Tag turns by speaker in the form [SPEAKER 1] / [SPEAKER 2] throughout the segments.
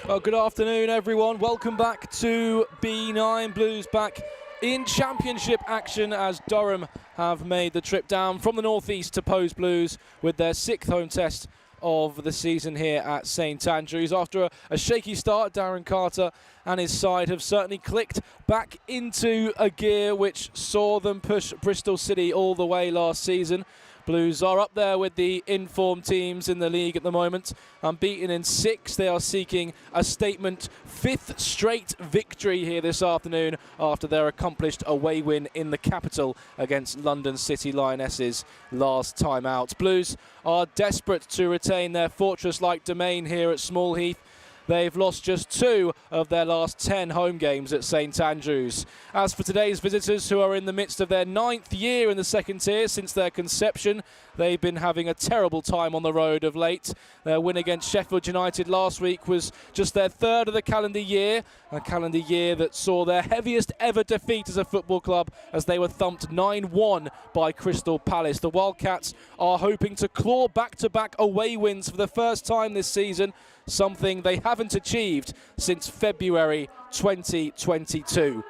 [SPEAKER 1] Well, good afternoon, everyone. Welcome back to B9 Blues, back in championship action as Durham have made the trip down from the northeast to pose Blues with their 6th home test of the season here at St Andrews. After a shaky start, Darren Carter and his side have certainly clicked back into a gear which saw them push Bristol City all the way last season. Blues are up there with the informed teams in the league at the moment. Unbeaten in 6, they are seeking a statement 5th straight victory here this afternoon after their accomplished away win in the capital against London City Lionesses last time out. Blues are desperate to retain their fortress-like domain here at Small Heath. They've lost just 2 of their last 10 home games at St Andrews. As for today's visitors, who are in the midst of their 9th year in the second tier since their conception, they've been having a terrible time on the road of late. Their win against Sheffield United last week was just their 3rd of the calendar year, a calendar year that saw their heaviest ever defeat as a football club as they were thumped 9-1 by Crystal Palace. The Wildcats are hoping to claw back-to-back away wins for the first time this season, something they haven't achieved since February 2022.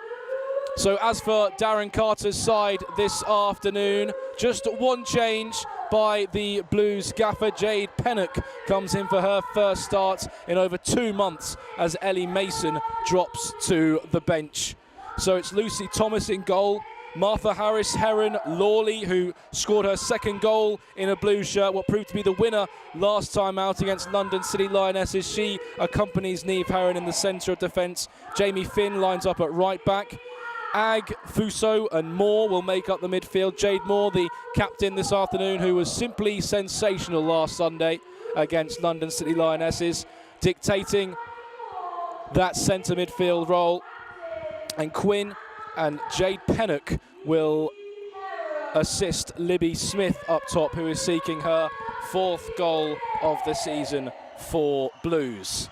[SPEAKER 1] So as for Darren Carter's side this afternoon, just one change by the Blues gaffer. Jade Pennock comes in for her first start in over 2 months as Ellie Mason drops to the bench. So it's Lucy Thomas in goal, Martha Harris, Heron, Lawley, who scored her 2nd goal in a blue shirt, what proved to be the winner last time out against London City Lionesses. She accompanies Niamh Heron in the centre of defence. Jamie Finn lines up at right back. Ag, Fuso and Moore will make up the midfield. Jade Moore, the captain this afternoon, who was simply sensational last Sunday against London City Lionesses, dictating that centre midfield role. And Quinn and Jade Pennock will assist Libby Smith up top, who is seeking her 4th goal of the season for Blues.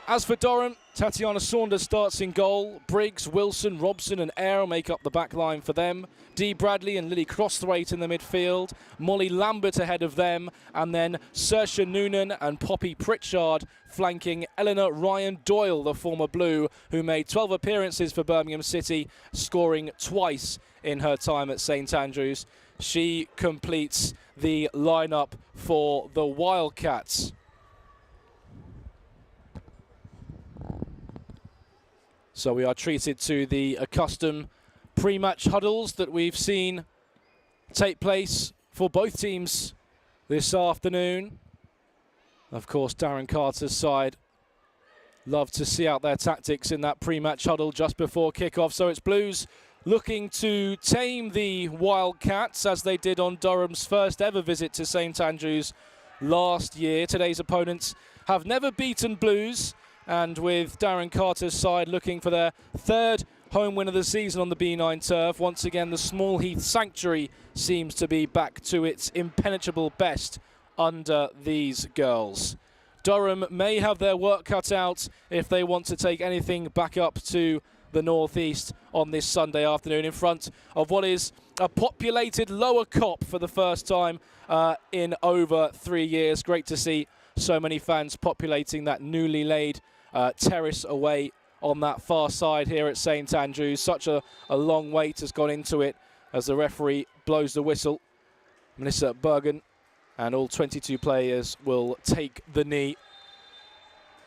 [SPEAKER 1] As for Durham, Tatiana Saunders starts in goal. Briggs, Wilson, Robson and Eyre make up the back line for them. Dee Bradley and Lily Crosthwaite in the midfield. Molly Lambert ahead of them. And then Saoirse Noonan and Poppy Pritchard flanking Eleanor Ryan Doyle, the former Blue, who made 12 appearances for Birmingham City, scoring twice in her time at St Andrews. She completes the lineup for the Wildcats. So we are treated to the accustomed pre-match huddles that we've seen take place for both teams this afternoon. Of course, Darren Carter's side love to see out their tactics in that pre-match huddle just before kick-off. So it's Blues looking to tame the Wildcats as they did on Durham's first ever visit to St Andrews last year. Today's opponents have never beaten Blues, and with Darren Carter's side looking for their 3rd home win of the season on the B9 turf, once again the Small Heath Sanctuary seems to be back to its impenetrable best under these girls. Durham may have their work cut out if they want to take anything back up to the northeast on this Sunday afternoon in front of what is a populated Lower Cop for the first time in over 3 years. Great to see so many fans populating that newly laid terrace away on that far side here at St Andrews. Such a long wait has gone into it as the referee blows the whistle. Melissa Bergen and all 22 players will take the knee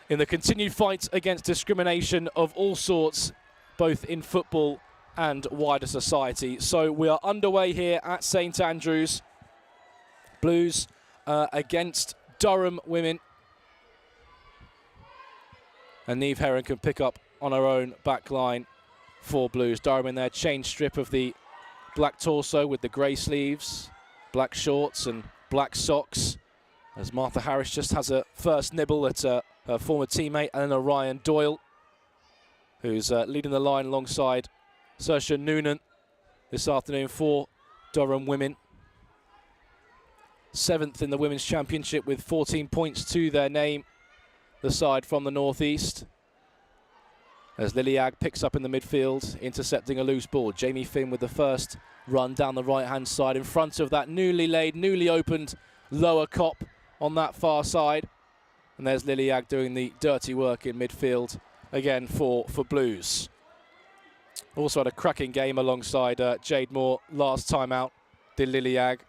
[SPEAKER 1] in the continued fight against discrimination of all sorts, both in football and wider society. So we are underway here at St Andrews. Blues against Durham women. And Niamh Heron can pick up on her own back line for Blues. Durham in their change strip of the black torso with the grey sleeves, black shorts and black socks, as Martha Harris just has a first nibble at her former teammate Eleanor Ryan Doyle, who's leading the line alongside Saoirse Noonan this afternoon for Durham women. 7th in the Women's Championship with 14 points to their name, the side from the northeast. As Lily Ag picks up in the midfield, intercepting a loose ball. Jamie Finn with the first run down the right-hand side in front of that newly laid, newly opened Lower Cop on that far side. And there's Liliag doing the dirty work in midfield again for Blues. Also had a cracking game alongside Jade Moore last time out, did Liliag.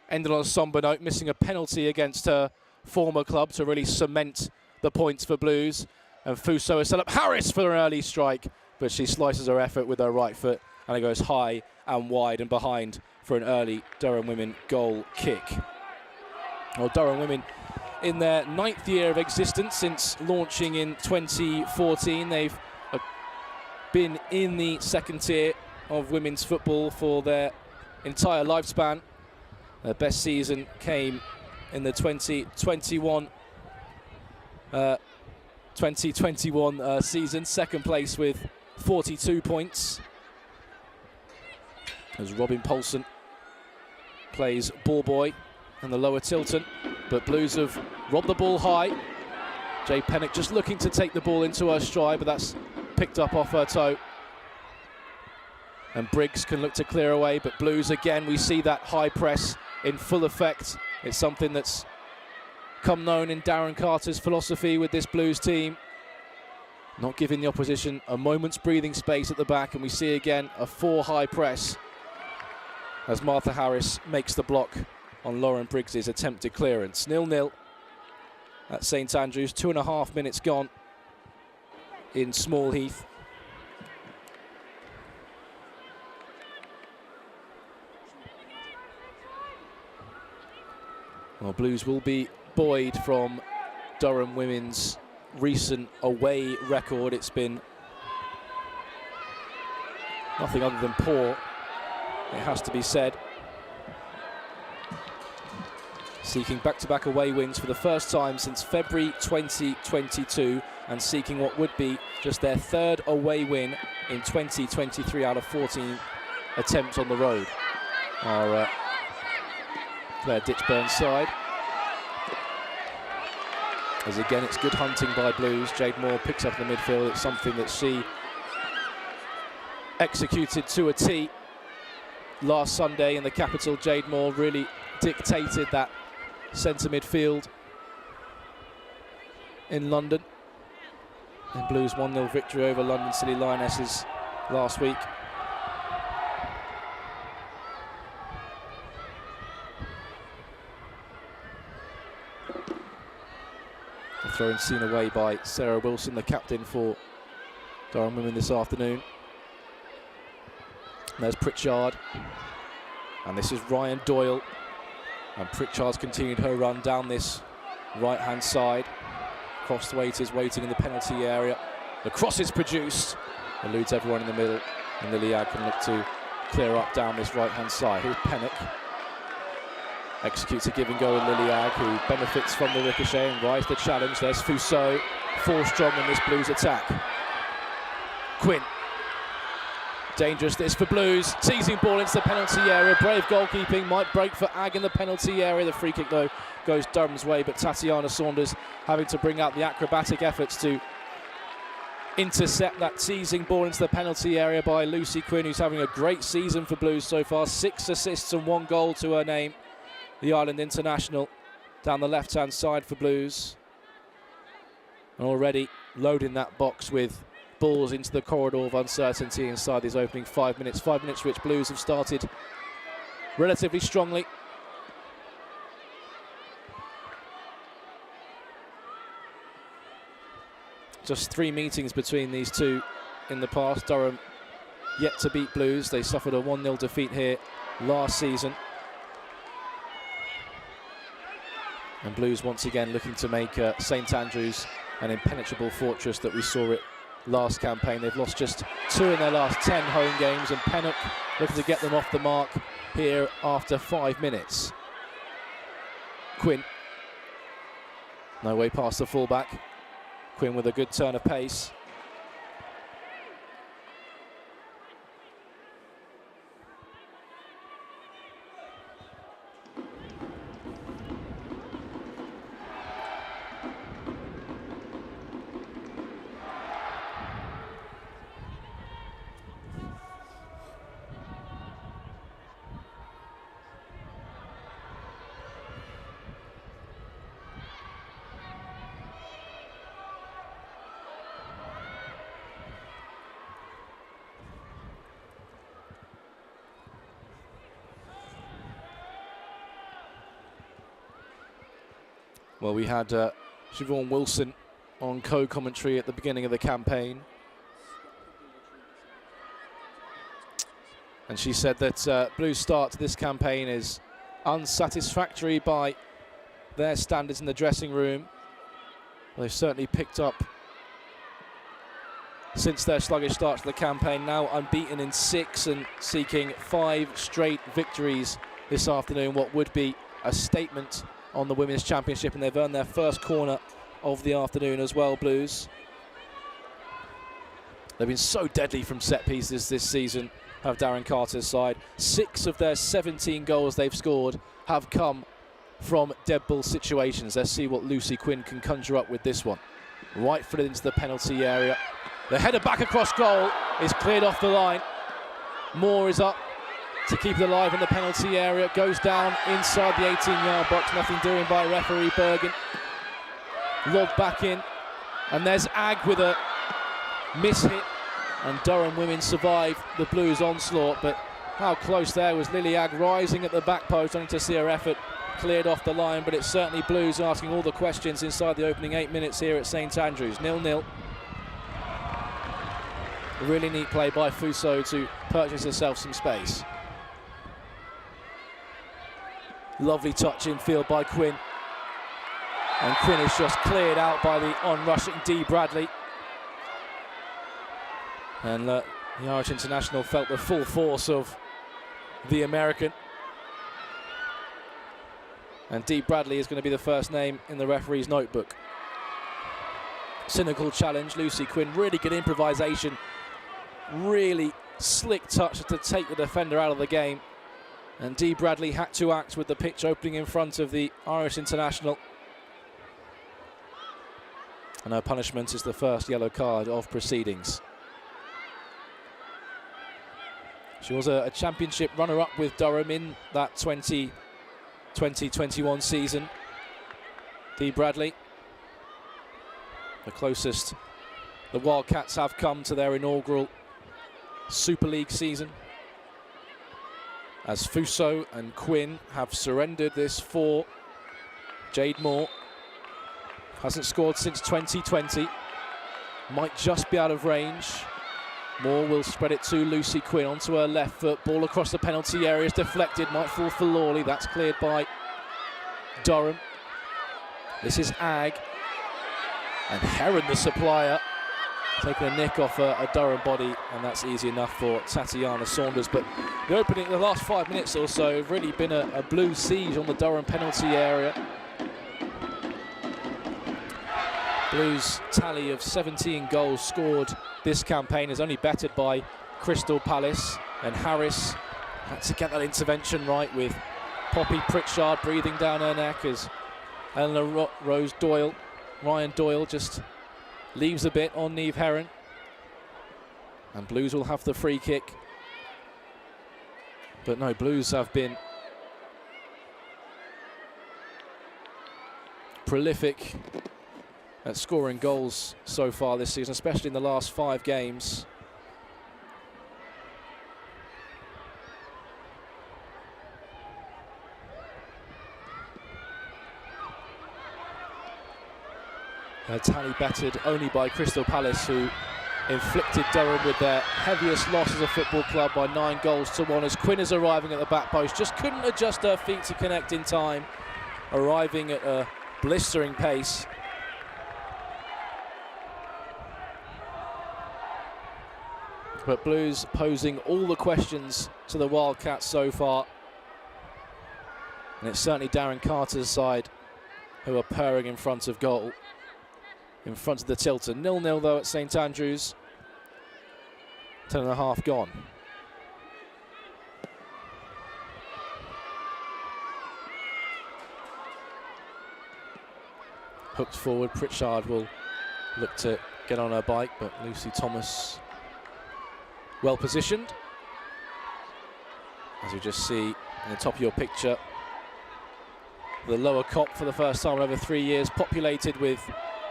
[SPEAKER 1] Ended on a somber note, missing a penalty against her former club to really cement the points for Blues. And Fuso has set up Harris for an early strike, but she slices her effort with her right foot, and it goes high and wide and behind for an early Durham women goal kick. Well, Durham women in their 9th year of existence since launching in 2014. They've been in the 2nd tier of women's football for their entire lifespan. Their best season came in the 2021 season, 2nd place with 42 points. As Robin Poulsen plays ball boy in the lower Tilton, but Blues have robbed the ball high. Jay Pennock just looking to take the ball into her stride, but that's picked up off her toe. And Briggs can look to clear away, but Blues again, we see that high press in full effect. It's something that's come known in Darren Carter's philosophy with this Blues team. Not giving the opposition a moment's breathing space at the back, and we see again a 4-high press as Martha Harris makes the block on Lauren Briggs's attempted clearance. 0-0 at St Andrews, 2.5 minutes gone in Small Heath. Well, Blues will be buoyed from Durham women's recent away record. It's been nothing other than poor, it has to be said. Seeking back-to-back away wins for the first time since February 2022, and seeking what would be just their 3rd away win in 2023 out of 14 attempts on the road. Our Claire Ditchburn's side. As again, it's good hunting by Blues. Jade Moore picks up in the midfield. It's something that she executed to a T last Sunday in the capital. Jade Moore really dictated that centre midfield in London. And Blues 1-0 victory over London City Lionesses last week. The throw-in seen away by Sarah Wilson, the captain for Durham women this afternoon. And there's Pritchard, and this is Ryan Doyle. And Pritchard's continued her run down this right-hand side. Cross waiters waiting in the penalty area. The cross is produced, eludes everyone in the middle, and Liliag can look to clear up down this right-hand side. Here's Pennock. Executes a give and go in Liliag, who benefits from the ricochet and rise the challenge. There's Fuso, 4 strong in this Blues attack. Quinn. Dangerous this for Blues. Teasing ball into the penalty area. Brave goalkeeping, might break for Ag in the penalty area. The free kick though goes Durham's way, but Tatiana Saunders having to bring out the acrobatic efforts to intercept that teasing ball into the penalty area by Lucy Quinn, who's having a great season for Blues so far. 6 assists and 1 goal to her name. The Ireland international down the left-hand side for Blues. And already loading that box with balls into the corridor of uncertainty inside these opening 5 minutes. 5 minutes which Blues have started relatively strongly. Just 3 meetings between these two in the past. Durham yet to beat Blues. They suffered a 1-0 defeat here last season. And Blues once again looking to make St Andrews an impenetrable fortress that we saw it last campaign. They've lost just 2 in their last 10 home games, and Pennock looking to get them off the mark here after 5 minutes. Quinn, no way past the fullback. Quinn with a good turn of pace. Well, we had Siobhan Wilson on co-commentary at the beginning of the campaign. And she said that Blue's start to this campaign is unsatisfactory by their standards in the dressing room. They've certainly picked up since their sluggish start to the campaign, now unbeaten in 6 and seeking 5 straight victories this afternoon, what would be a statement on the Women's Championship, and they've earned their first corner of the afternoon as well, Blues. They've been so deadly from set pieces this season, have Darren Carter's side. 6 of their 17 goals they've scored have come from dead ball situations. Let's see what Lucy Quinn can conjure up with this one. Right footed into the penalty area. The header back across goal is cleared off the line. Moore is up to keep it alive in the penalty area. Goes down inside the 18-yard box. Nothing doing by referee Bergen. Lobbed back in. And there's Ag with a miss-hit. And Durham women survive the Blues' onslaught. But how close there was Lily Ag, rising at the back post, only to see her effort cleared off the line. But it's certainly Blues asking all the questions inside the opening 8 minutes here at St Andrews. 0-0. A really neat play by Fuso to purchase herself some space. Lovely touch in field by Quinn. And Quinn is just cleared out by the on-rushing Dee Bradley. And the Irish international felt the full force of the American. And Dee Bradley is going to be the first name in the referee's notebook. Cynical challenge, Lucy Quinn, really good improvisation. Really slick touch to take the defender out of the game. And Dee Bradley had to act with the pitch opening in front of the Irish international. And her punishment is the first yellow card of proceedings. She was a championship runner-up with Durham in that 2020-21 season. Dee Bradley, the closest the Wildcats have come to their inaugural Super League season, as Fuso and Quinn have surrendered this for Jade Moore. Hasn't scored since 2020, might just be out of range. Moore will spread it to Lucy Quinn onto her left foot. Ball across the penalty area is deflected, might fall for Lawley. That's cleared by Durham. This is Ag, and Heron, the supplier, taking a nick off a Durham body, and that's easy enough for Tatiana Saunders. But the last 5 minutes or so have really been a blue siege on the Durham penalty area. Blues' tally of 17 goals scored this campaign is only bettered by Crystal Palace, and Harris had to get that intervention right with Poppy Pritchard breathing down her neck as Eleanor Ryan Doyle just leaves a bit on Niamh Heron. And Blues will have the free kick. But no, Blues have been prolific at scoring goals so far this season, especially in the last 5 games. Tally bettered only by Crystal Palace, who inflicted Durham with their heaviest loss as a football club by 9 goals to 1, as Quinn is arriving at the back post. Just couldn't adjust her feet to connect in time, arriving at a blistering pace. But Blues posing all the questions to the Wildcats so far. And it's certainly Darren Carter's side who are purring in front of goal, in front of the Tilton. 0-0 though at St Andrews. 10.5 gone. Hooked forward, Pritchard will look to get on her bike, but Lucy Thomas well positioned. As you just see in the top of your picture, the lower cop for the first time in over 3 years populated with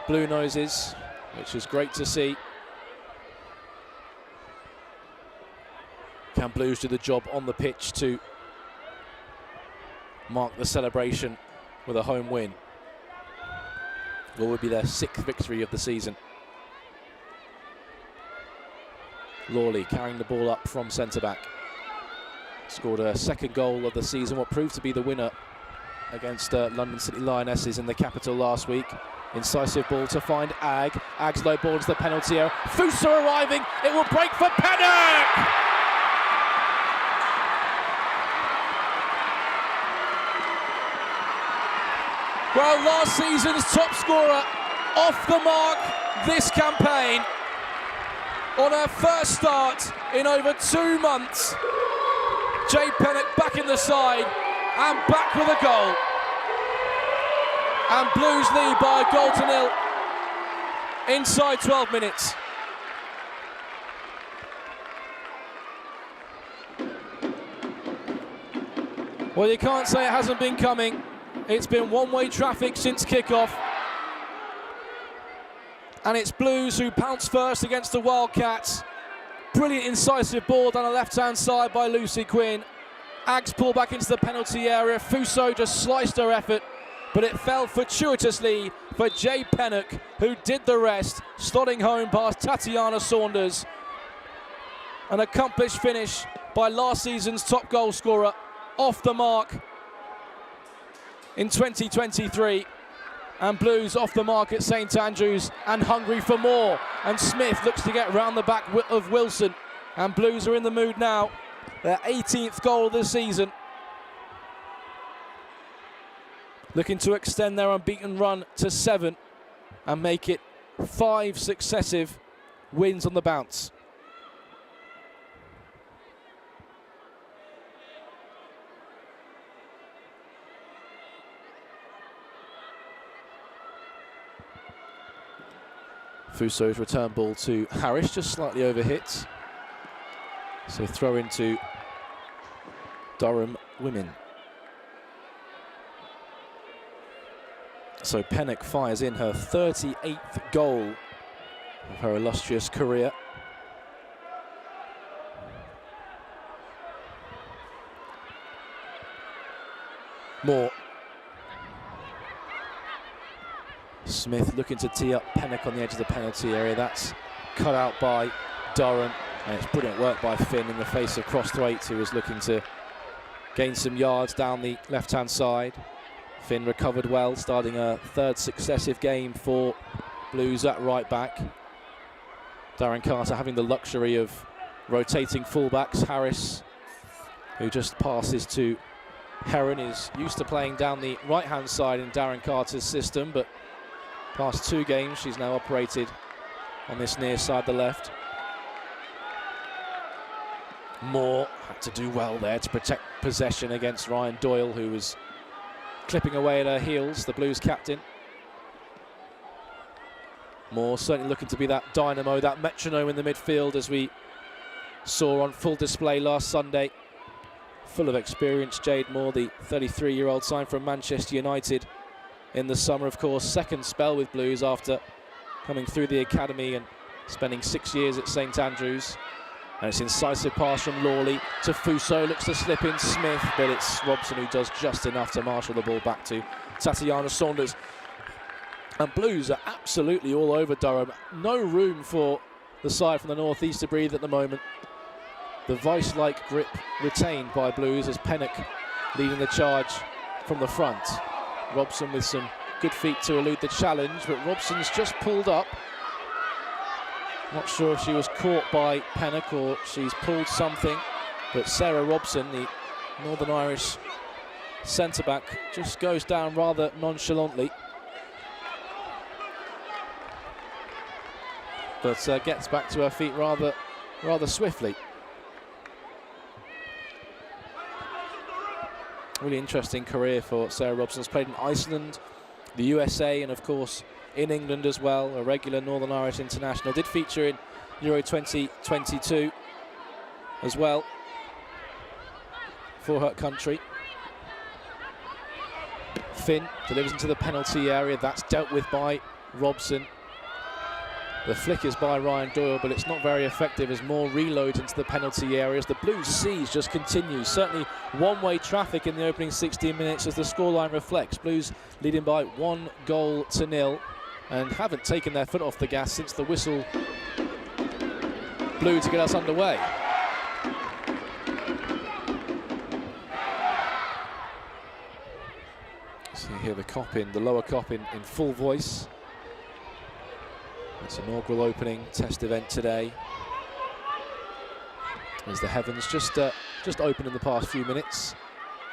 [SPEAKER 1] blue noses, which is great to see. Can Blues do the job on the pitch to mark the celebration with a home win? what would be their 6th victory of the season. Lawley carrying the ball up from centre-back. Scored a 2nd goal of the season, what proved to be the winner against London City Lionesses in the capital last week. Incisive ball to find Ag. Ag's low ball into the penalty area. Fuso arriving, it will break for Pennock! Well, last season's top scorer off the mark this campaign. On her first start in over 2 months, Jade Pennock back in the side and back with a goal. And Blues lead by a goal to 0 inside 12 minutes. Well, you can't say it hasn't been coming. It's been one-way traffic since kick-off. And it's Blues who pounce first against the Wildcats. Brilliant incisive ball down the left-hand side by Lucy Quinn. Aggs pulled back into the penalty area. Fuso just sliced her effort, but it fell fortuitously for Jay Pennock, who did the rest, slotting home past Tatiana Saunders. An accomplished finish by last season's top goal scorer, off the mark in 2023. And Blues off the mark at St Andrews and hungry for more. And Smith looks to get round the back of Wilson. And Blues are in the mood now. Their 18th goal of the season. Looking to extend their unbeaten run to 7 and make it 5 successive wins on the bounce. Fuso's return ball to Harris, just slightly over hit. So throw into Durham women. So Pennock fires in her 38th goal of her illustrious career. Moore. Smith looking to tee up Pennock on the edge of the penalty area. That's cut out by Durham. And it's brilliant work by Finn in the face of Crosthwaite, who was looking to gain some yards down the left-hand side. Finn recovered well, starting a 3rd successive game for Blues at right back. Darren Carter having the luxury of rotating fullbacks. Harris, who just passes to Heron, is used to playing down the right-hand side in Darren Carter's system, but past 2 games she's now operated on this near side, the left. Moore had to do well there to protect possession against Ryan Doyle, who was clipping away at her heels, the Blues captain. Moore certainly looking to be that dynamo, that metronome in the midfield, as we saw on full display last Sunday. Full of experience, Jade Moore, the 33-year-old, signed from Manchester United in the summer, of course. 2nd spell with Blues after coming through the academy and spending 6 years at St Andrews. And it's incisive pass from Lawley to Fuso, looks to slip in Smith, but it's Robson who does just enough to marshal the ball back to Tatiana Saunders. And Blues are absolutely all over Durham. No room for the side from the northeast to breathe at the moment. The vice-like grip retained by Blues as Pennock leading the charge from the front. Robson with some good feet to elude the challenge, but Robson's just pulled up. Not sure if she was caught by Pennock or she's pulled something, but Sarah Robson, the Northern Irish centre-back, just goes down rather nonchalantly. But gets back to her feet rather swiftly. Really interesting career for Sarah Robson. Has played in Iceland, the USA, and of course in England as well. A regular Northern Irish international. Did feature in Euro 2022 as well for her country. Finn delivers into the penalty area. That's dealt with by Robson. The flick is by Ryan Doyle, but it's not very effective as Moore reloads into the penalty areas. The Blues siege just continues. Certainly one-way traffic in the opening 16 minutes as the scoreline reflects. Blues leading by 1 goal to 0. and haven't taken their foot off the gas since the whistle blew to get us underway. So you hear the lower cop in full voice. It's inaugural opening test event today, as the heavens just opened in the past few minutes,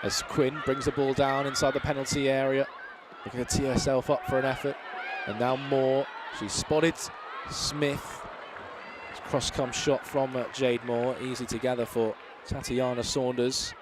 [SPEAKER 1] as Quinn brings the ball down inside the penalty area, looking to tee herself up for an effort. And now Moore, she's spotted Smith. Cross-come shot from Jade Moore, easy to gather for Tatiana Saunders.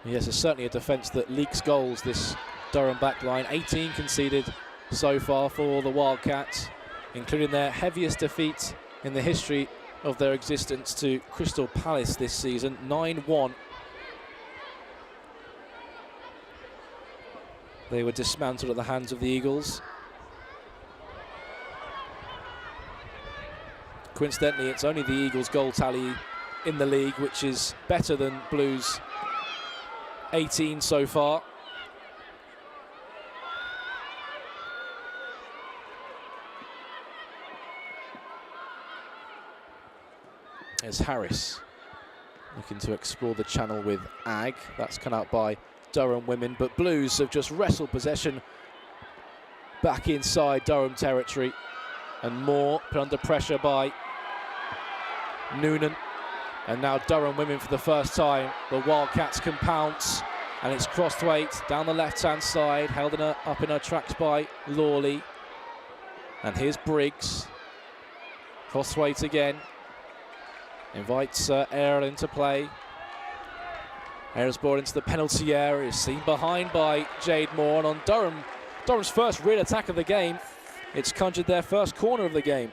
[SPEAKER 1] Yes, it's certainly a defence that leaks goals, this Durham backline. 18 conceded so far for the Wildcats, including their heaviest defeat in the history of their existence to Crystal Palace this season, 9-1. They were dismantled at the hands of the Eagles. Coincidentally, it's only the Eagles' goal tally in the league, which is better than Blues' 18 so far. There's Harris looking to explore the channel with Ag. That's come out by Durham women, but Blues have just wrestled possession back inside Durham territory, and Moore put under pressure by Noonan. And now Durham women for the first time. The Wildcats can pounce, and it's Crossthwaite down the left-hand side, held up in her tracks by Lawley. And here's Briggs. Crossthwaite again. Invites Errol into play. Errol's ball into the penalty area, seen behind by Jade Moore, and on Durham's first real attack of the game, it's conjured their first corner of the game.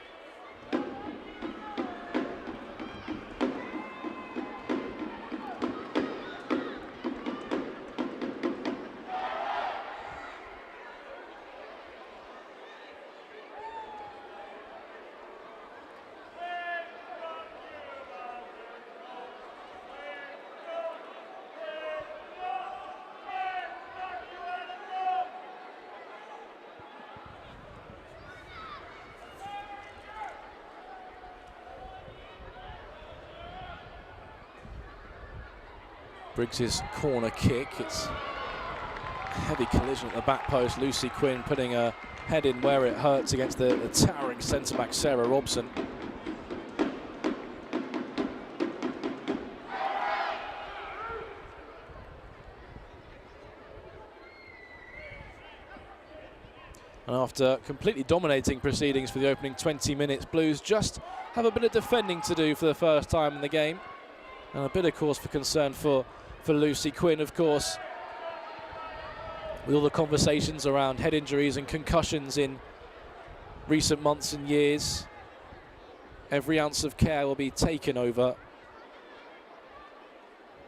[SPEAKER 1] Briggs's corner kick, it's a heavy collision at the back post. Lucy Quinn putting her head in where it hurts against the towering centre-back Sarah Robson. And after completely dominating proceedings for the opening 20 minutes, Blues just have a bit of defending to do for the first time in the game. And a bit of cause for concern for Lucy Quinn, of course, with all the conversations around head injuries and concussions in recent months and years. Every ounce of care will be taken over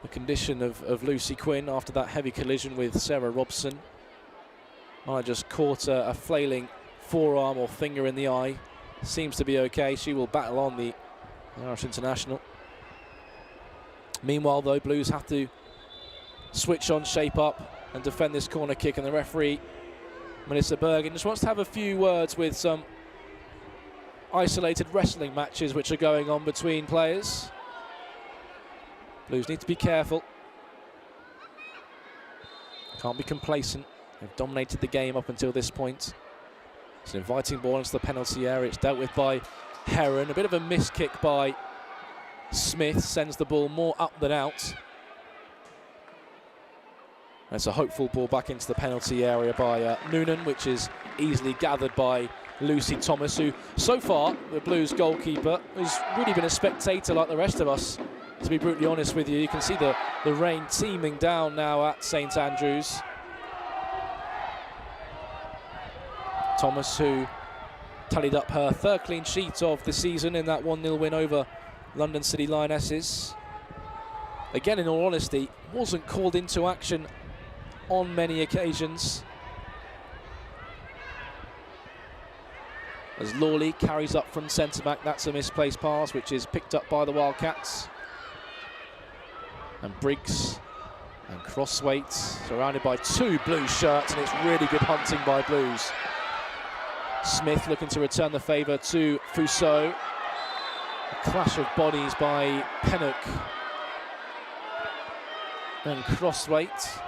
[SPEAKER 1] the condition of Lucy Quinn after that heavy collision with Sarah Robson. I just caught a flailing forearm or finger in the eye. Seems to be okay. She will battle on, the Irish international. Meanwhile, though, Blues have to switch on, shape up, and defend this corner kick. And the referee, Melissa Bergen, just wants to have a few words with some isolated wrestling matches which are going on between players. Blues need to be careful. Can't be complacent. They've dominated the game up until this point. It's an inviting ball into the penalty area. It's dealt with by Heron. A bit of a missed kick by Smith, sends the ball more up than out. That's a hopeful ball back into the penalty area by Noonan, which is easily gathered by Lucy Thomas, who so far, the Blues goalkeeper, has really been a spectator like the rest of us, to be brutally honest with you. You can see the rain teeming down now at St Andrews. Thomas, who tallied up her third clean sheet of the season in that 1-0 win over London City Lionesses. Again, in all honesty, wasn't called into action on many occasions. as Lawley carries up from centre-back. That's a misplaced pass, which is picked up by the Wildcats. And Briggs and Crosswaite surrounded by 2 Blues shirts, and it's really good hunting by Blues. Smith looking to return the favour to Fuso. A clash of bodies by Pennock and Crosswaite.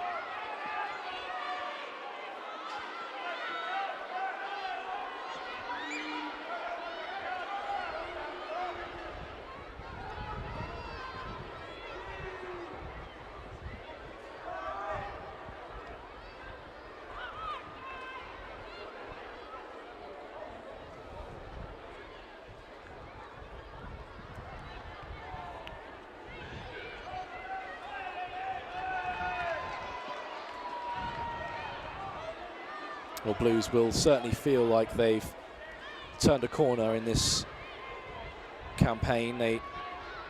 [SPEAKER 1] Well, Blues will certainly feel like they've turned a corner in this campaign. They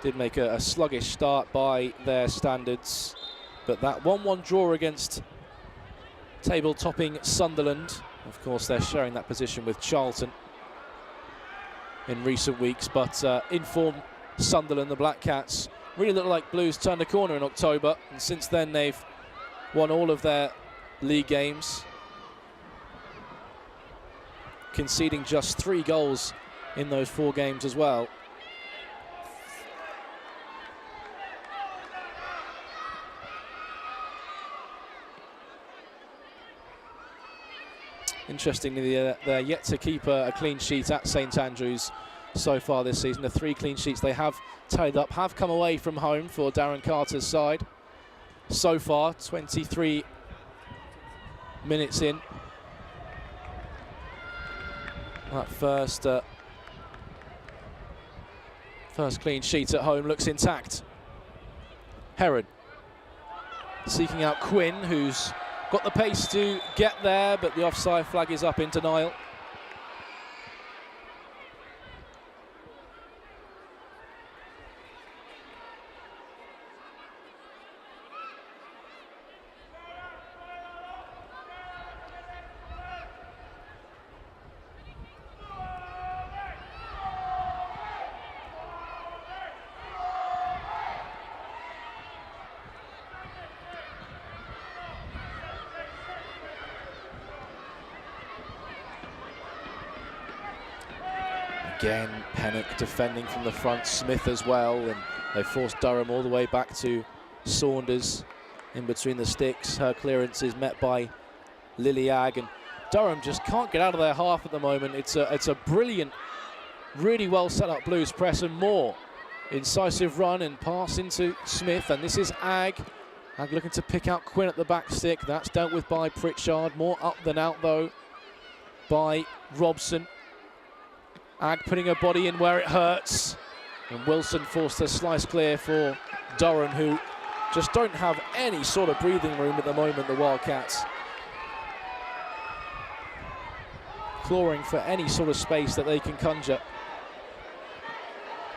[SPEAKER 1] did make a sluggish start by their standards, but that 1-1 draw against table-topping Sunderland, of course they're sharing that position with Charlton in recent weeks, but in-form Sunderland, the Black Cats, really look like Blues turned a corner in October, and since then they've won all of their league games, conceding just 3 goals in those 4 games as well. Interestingly, they're yet to keep a clean sheet at St Andrews so far this season. The 3 clean sheets they have tallied up have come away from home for Darren Carter's side. So far, 23 minutes in. That first clean sheet at home looks intact. Heron seeking out Quinn, who's got the pace to get there, but the offside flag is up in denial. Again, Pennock defending from the front, Smith as well, and they forced Durham all the way back to Saunders in between the sticks. Her clearance is met by Lily Agg, and Durham just can't get out of their half at the moment. It's a brilliant, really well set up Blues press, and more incisive run and pass into Smith, and this is Agg. Agg looking to pick out Quinn at the back stick. That's dealt with by Pritchard. More up than out though by Robson. Agg putting her body in where it hurts, and Wilson forced a slice clear for Durham, who just don't have any sort of breathing room at the moment, the Wildcats. Clawing for any sort of space that they can conjure.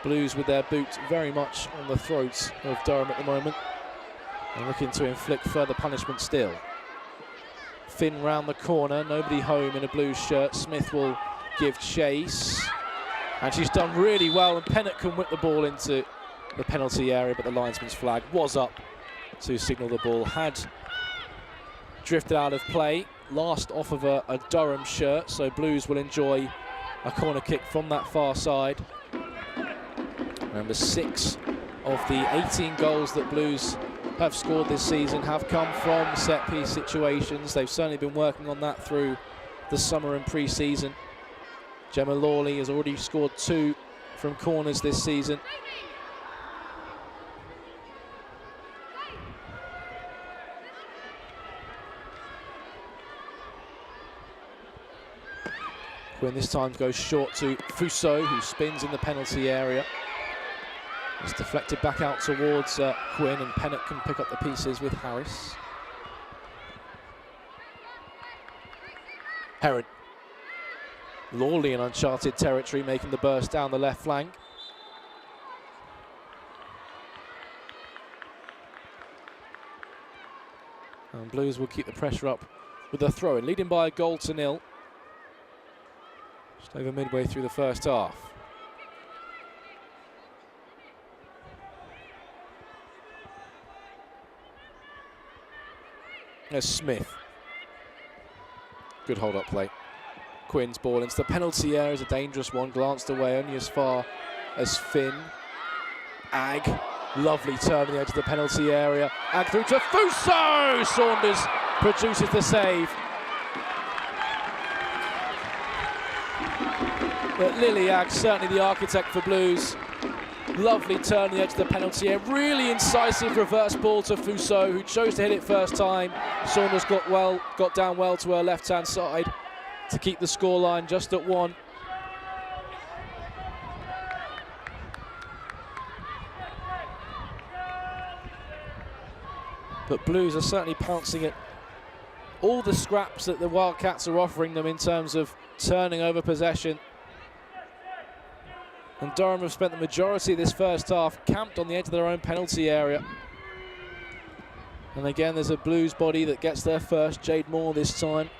[SPEAKER 1] Blues with their boot very much on the throats of Durham at the moment, and looking to inflict further punishment still. Finn round the corner, nobody home in a Blues shirt. Smith will give chase, and she's done really well, and Pennock can whip the ball into the penalty area, but the linesman's flag was up to signal the ball had drifted out of play, last off of a Durham shirt, so Blues will enjoy a corner kick from that far side. Remember, 6 of the 18 goals that Blues have scored this season have come from set-piece situations. They've certainly been working on that through the summer and pre-season. Gemma Lawley has already scored 2 from corners this season. Quinn this time goes short to Fuso, who spins in the penalty area. It's deflected back out towards Quinn, and Pennock can pick up the pieces with Harris. Heron. Lawley in uncharted territory, making the burst down the left flank. And Blues will keep the pressure up with a throw-in, leading by a goal to 0. Just over midway through the first half. There's Smith. Good hold-up play. Quinn's ball into the penalty area is a dangerous one. Glanced away only as far as Finn. Ag. Lovely turn on the edge of the penalty area. Ag through to Fuso! Saunders produces the save. But Lily Ag, certainly the architect for Blues. Lovely turn on the edge of the penalty area. Really incisive reverse ball to Fuso, who chose to hit it first time. Saunders got down well to her left-hand side to keep the scoreline just at 1. But Blues are certainly pouncing at all the scraps that the Wildcats are offering them in terms of turning over possession. And Durham have spent the majority of this first half camped on the edge of their own penalty area. And again, there's a Blues body that gets there first, Jade Moore this time.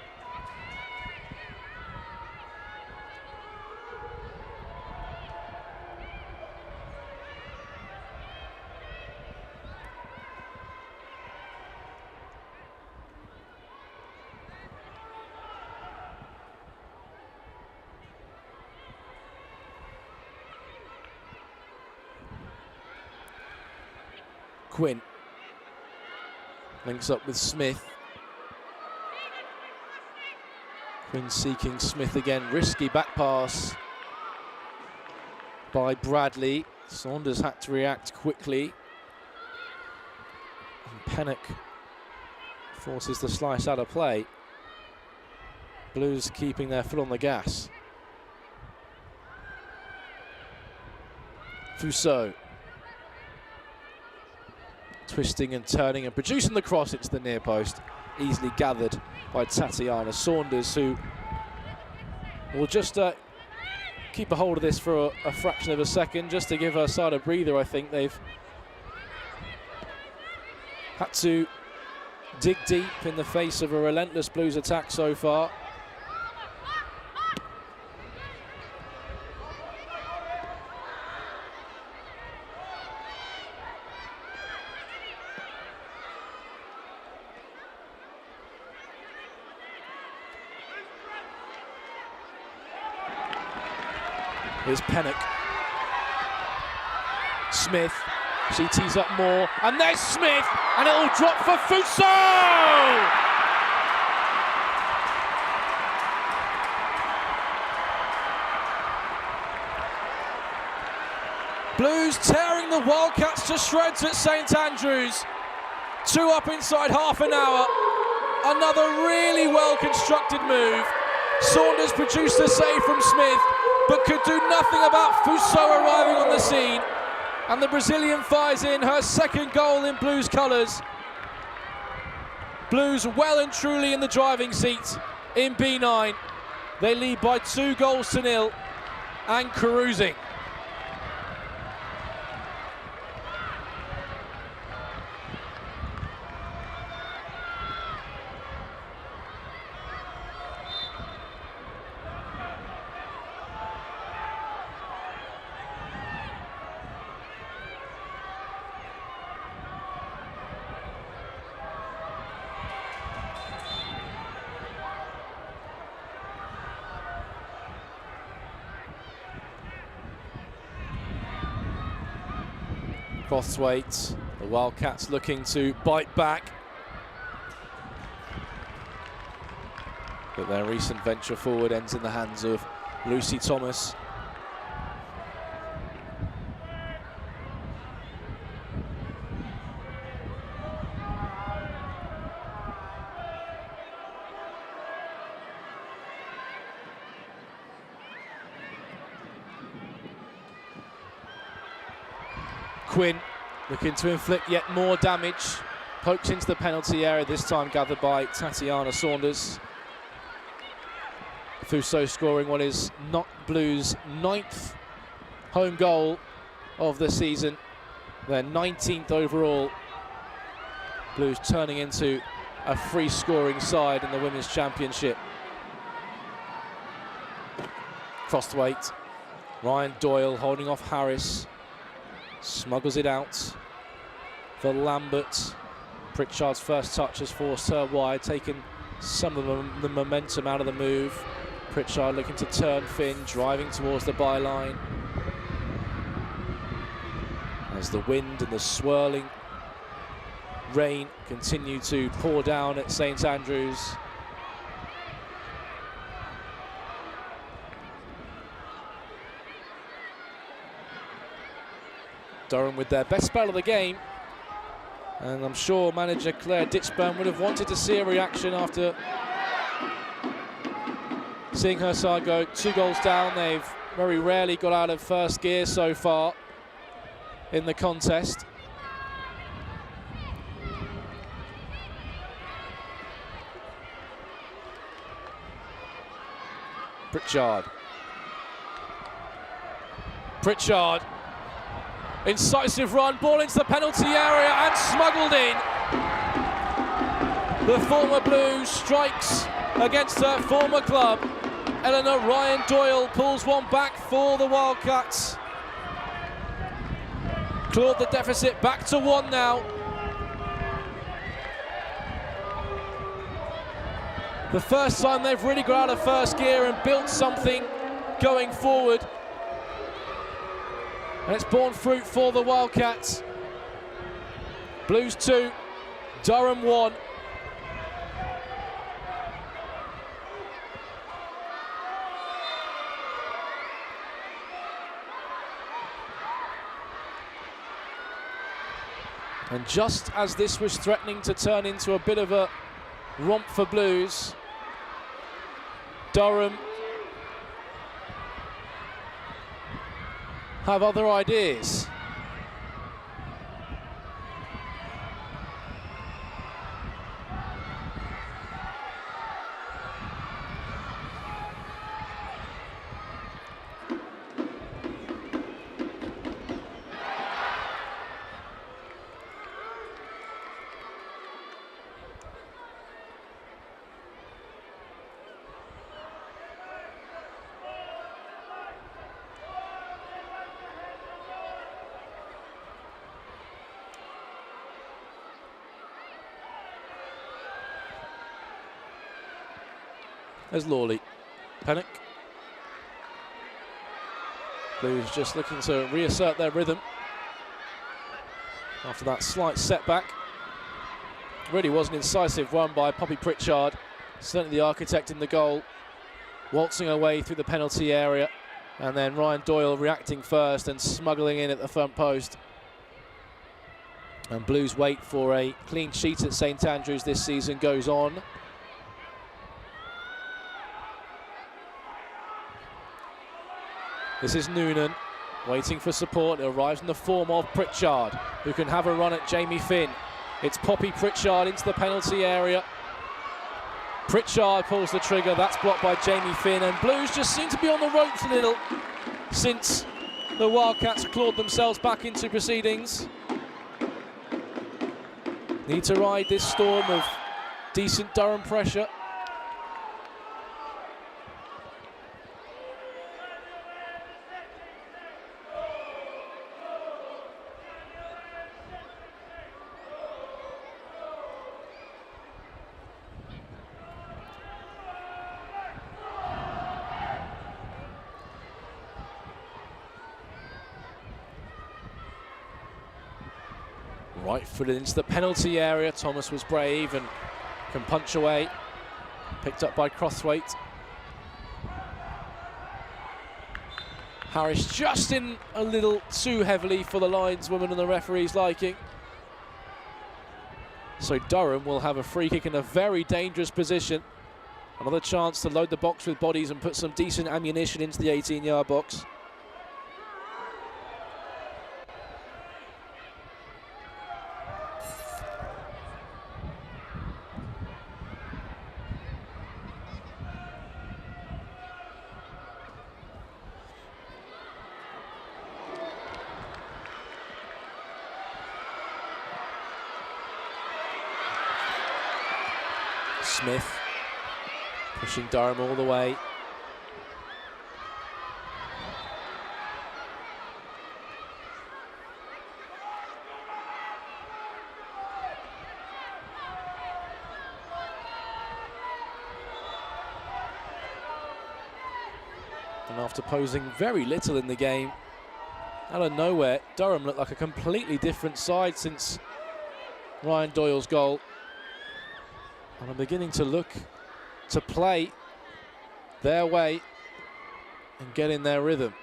[SPEAKER 1] Quinn links up with Smith. Quinn seeking Smith again. Risky back pass by Bradley. Saunders had to react quickly. And Pennock forces the slice out of play. Blues keeping their foot on the gas. Fuso. Twisting and turning and producing the cross into the near post. Easily gathered by Tatiana Saunders, who will just keep a hold of this for a fraction of a second, just to give her side a breather. I think they've had to dig deep in the face of a relentless Blues attack so far. Here's Pennock. Smith. She tees up more. And there's Smith. And it'll drop for Fuso! Blues tearing the Wildcats to shreds at St Andrews. 2 up inside half an hour. Another really well-constructed move. Saunders produced the save from Smith, but could do nothing about Fuso arriving on the scene. And the Brazilian fires in her second goal in Blues colours. Blues well and truly in the driving seat in B9. They lead by 2 goals to 0 and cruising. Bothwaite, the Wildcats looking to bite back. But their recent venture forward ends in the hands of Lucy Thomas. Quinn looking to inflict yet more damage. Pokes into the penalty area, this time gathered by Tatiana Saunders. Fuso scoring what is not Blues' 9th home goal of the season. Their 19th overall. Blues turning into a free scoring side in the Women's Championship. Crossthwaite. Ryan Doyle holding off Harris. Smuggles it out for Lambert. Pritchard's first touch has forced her wide, taking some of the momentum out of the move. Pritchard looking to turn Finn, driving towards the byline. As the wind and the swirling rain continue to pour down at St Andrews. Durham with their best spell of the game, and I'm sure manager Claire Ditchburn would have wanted to see a reaction after seeing her side go 2 goals down. They've very rarely got out of first gear so far in the contest. Pritchard. Incisive run, ball into the penalty area and smuggled in. The former Blues strikes against her former club. Eleanor Ryan Doyle pulls one back for the Wildcats. Clawed the deficit back to 1 now. The first time they've really got out of first gear and built something going forward. And it's borne fruit for the Wildcats. Blues 2, Durham 1. And just as this was threatening to turn into a bit of a romp for Blues, Durham have other ideas. There's Lawley. Pennock. Blues just looking to reassert their rhythm after that slight setback. Really was an incisive run by Poppy Pritchard, certainly the architect in the goal, waltzing her way through the penalty area, and then Ryan Doyle reacting first and smuggling in at the front post. And Blues' wait for a clean sheet at St Andrews this season goes on. This is Noonan, waiting for support. It arrives in the form of Pritchard, who can have a run at Jamie Finn. It's Poppy Pritchard into the penalty area. Pritchard pulls the trigger, that's blocked by Jamie Finn, and Blues just seem to be on the ropes a little since the Wildcats clawed themselves back into proceedings. Need to ride this storm of decent Durham pressure. Right footed into the penalty area. Thomas was brave and can punch away. Picked up by Crossthwaite. Harris just in a little too heavily for the lineswoman and the referee's liking. So Durham will have a free kick in a very dangerous position. Another chance to load the box with bodies and put some decent ammunition into the 18-yard box. Smith pushing Durham all the way. after posing very little in the game. Out of nowhere, Durham looked like a completely different side since Ryan Doyle's goal. And I'm beginning to look to play their way and get in their rhythm.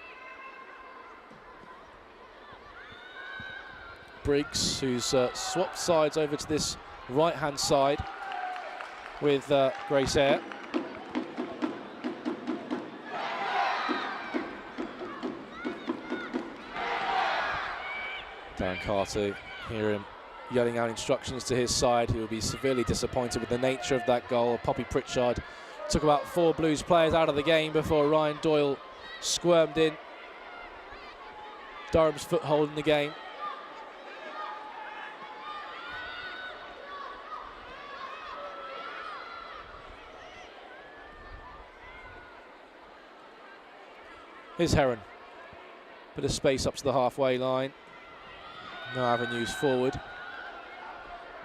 [SPEAKER 1] Briggs, who's swapped sides over to this right-hand side with Grace Eyre. Darren Carter, hear him yelling out instructions to his side. He will be severely disappointed with the nature of that goal. Poppy Pritchard took about 4 Blues players out of the game before Ryan Doyle squirmed in. Durham's foothold in the game. Here's Heron. Bit of space up to the halfway line. No avenues forward.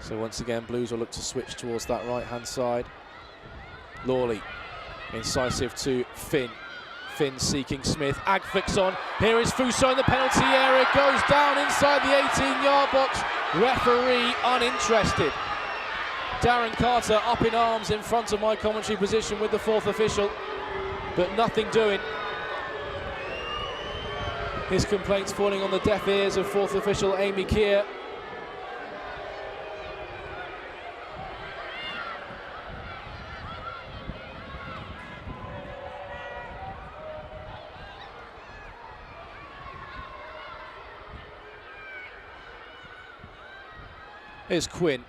[SPEAKER 1] So once again, Blues will look to switch towards that right-hand side. Lawley, incisive to Finn. Finn seeking Smith. Ag flicks on. Here is Fuso in the penalty area. Goes down inside the 18-yard box. Referee uninterested. Darren Carter up in arms in front of my commentary position with the 4th official, but nothing doing. His complaints falling on the deaf ears of 4th official Amy Keir. Here's Quinn.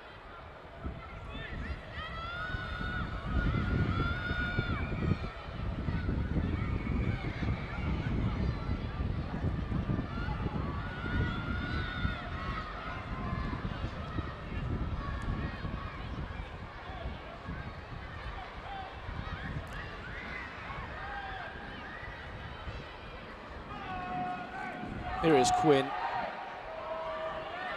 [SPEAKER 1] Here is Quinn.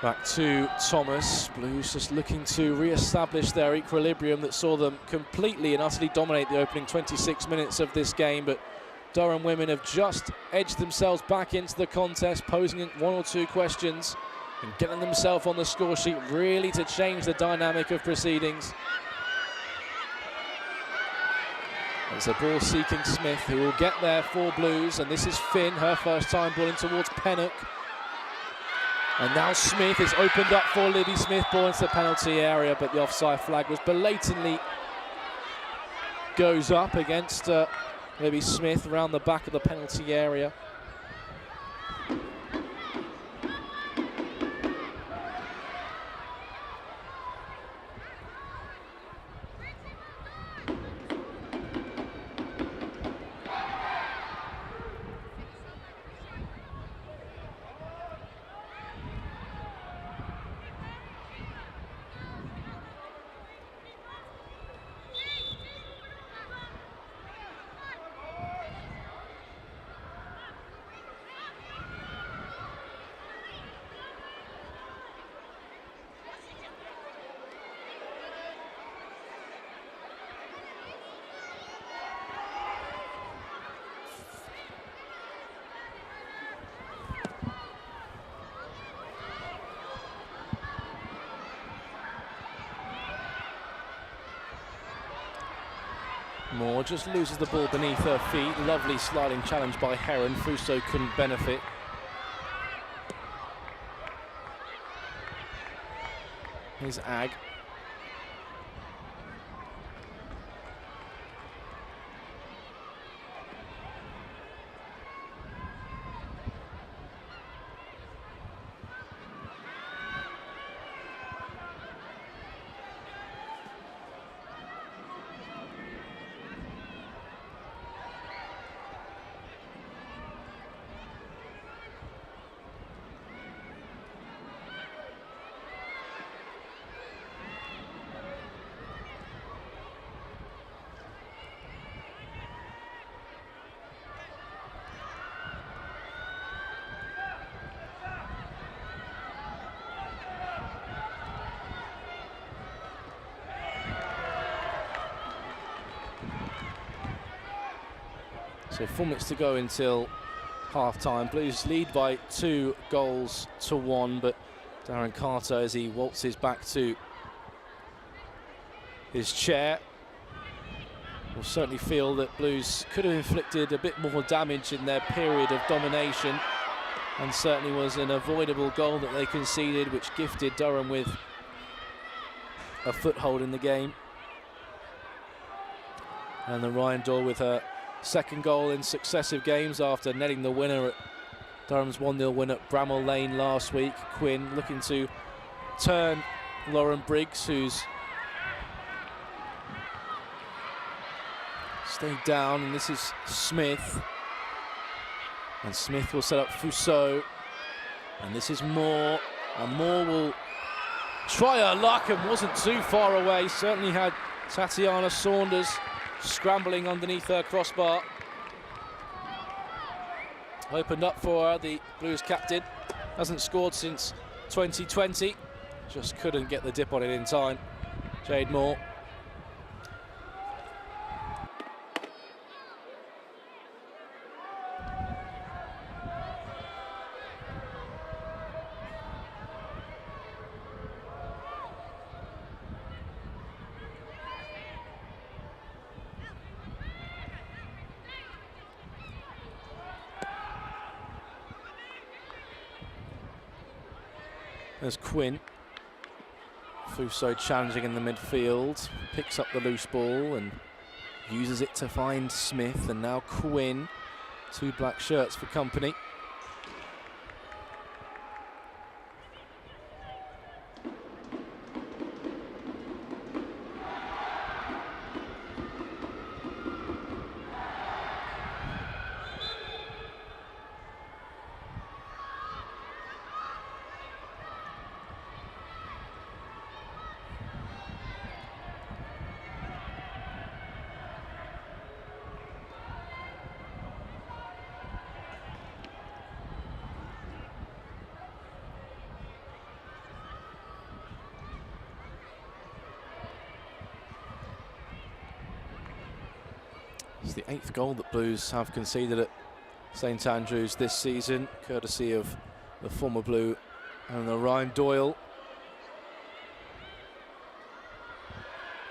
[SPEAKER 1] Back to Thomas. Blues just looking to re-establish their equilibrium that saw them completely and utterly dominate the opening 26 minutes of this game, but Durham women have just edged themselves back into the contest, posing 1 or 2 questions and getting themselves on the score sheet really to change the dynamic of proceedings. It's a ball seeking Smith, who will get there for Blues, and this is Finn, her first time ball in towards Pennock. And now Smith is opened up for Libby Smith, ball into the penalty area, but the offside flag was blatantly goes up against Libby Smith around the back of the penalty area. Moore just loses the ball beneath her feet. Lovely sliding challenge by Heron. Fuso couldn't benefit. Here's Ag. So 4 minutes to go until half-time. Blues lead by 2 goals to 1, but Darren Carter, as he waltzes back to his chair, will certainly feel that Blues could have inflicted a bit more damage in their period of domination, and certainly was an avoidable goal that they conceded, which gifted Durham with a foothold in the game. And then Ryan Doyle with her second goal in successive games after netting the winner at Durham's 1-0 win at Bramall Lane last week. Quinn looking to turn Lauren Briggs, who's stayed down, and this is Smith. And Smith will set up Fuso, and this is Moore, and Moore will try her luck and wasn't too far away. Certainly had Tatiana Saunders scrambling underneath her crossbar. Opened up for her, the Blues captain. Hasn't scored since 2020. Just couldn't get the dip on it in time. Jade Moore. There's Quinn. Fuso challenging in the midfield, picks up the loose ball and uses it to find Smith, and now Quinn, 2 black shirts for company. It's the 8th goal that Blues have conceded at St Andrews this season, courtesy of the former Blue and the Ryan Doyle.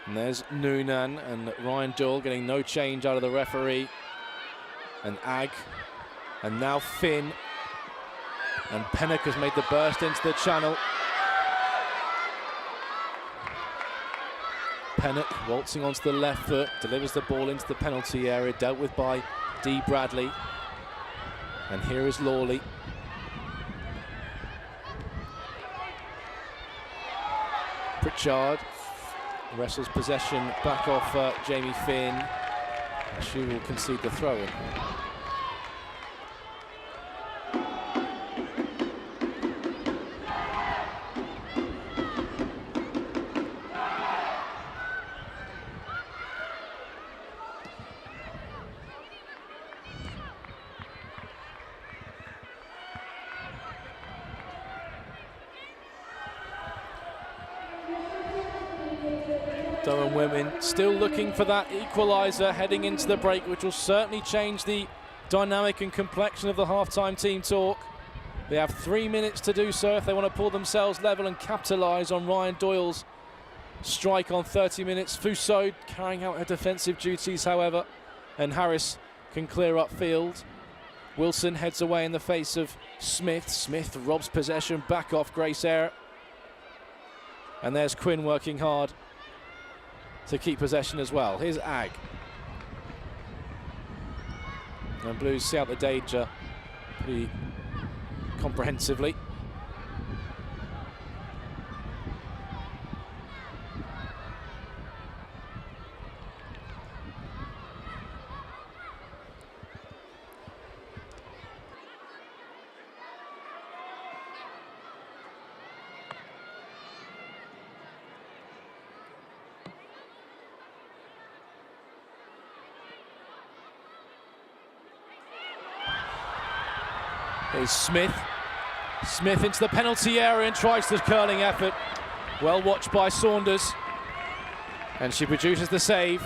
[SPEAKER 1] And there's Noonan, and Ryan Doyle getting no change out of the referee. And Ag, and now Finn. And Pennock has made the burst into the channel. Pennock waltzing onto the left foot, delivers the ball into the penalty area, dealt with by Dee Bradley. And here is Lawley. Pritchard wrestles possession back off Jamie Finn. She will concede the throw-in. Durham women still looking for that equaliser heading into the break, which will certainly change the dynamic and complexion of the half-time team talk. They have 3 minutes to do so if they want to pull themselves level and capitalise on Ryan Doyle's strike on 30 minutes. Fuso carrying out her defensive duties, however, and Harris can clear upfield. Wilson heads away in the face of Smith. Smith robs possession back off Grace Eyre. And there's Quinn working hard to keep possession as well. Here's Ag. And Blues see out the danger pretty comprehensively. Here's Smith. Smith into the penalty area and tries the curling effort. Well watched by Saunders. And she produces the save.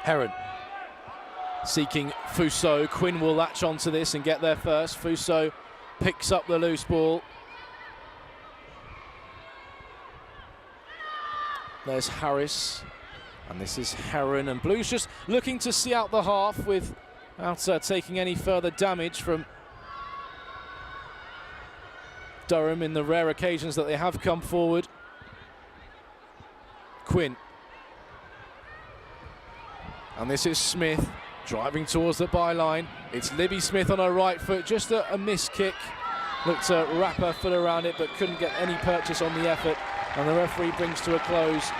[SPEAKER 1] Heron seeking Fuso. Quinn will latch onto this and get there first. Fuso picks up the loose ball. There's Harris, and this is Heron, and Blues just looking to see out the half without taking any further damage from Durham in the rare occasions that they have come forward. Quinn. And this is Smith driving towards the byline. It's Libby Smith on her right foot, just a missed kick. Looked to wrap her foot around it, but couldn't get any purchase on the effort. And the referee brings to a close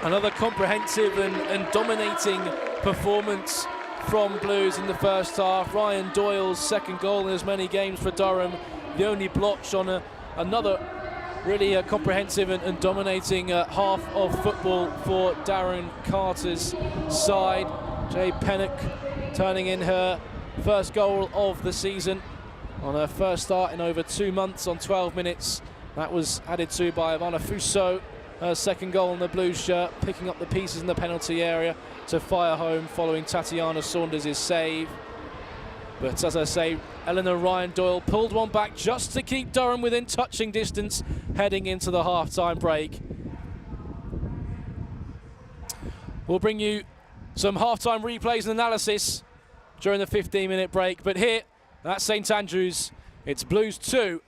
[SPEAKER 1] another comprehensive and dominating performance from Blues in the first half. Ryan Doyle's second goal in as many games for Durham. The only blotch on another really comprehensive and dominating half of football for Darren Carter's side. Jay Pennock turning in her first goal of the season on her first start in over 2 months on 12 minutes. That was added to by Ivana Fuso, her second goal in the Blues shirt, picking up the pieces in the penalty area to fire home following Tatiana Saunders' save. But as I say, Eleanor Ryan Doyle pulled one back just to keep Durham within touching distance heading into the half-time break. We'll bring you some half-time replays and analysis during the 15-minute break. But here at St Andrews, it's Blues 2,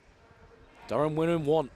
[SPEAKER 1] Durham winning 1.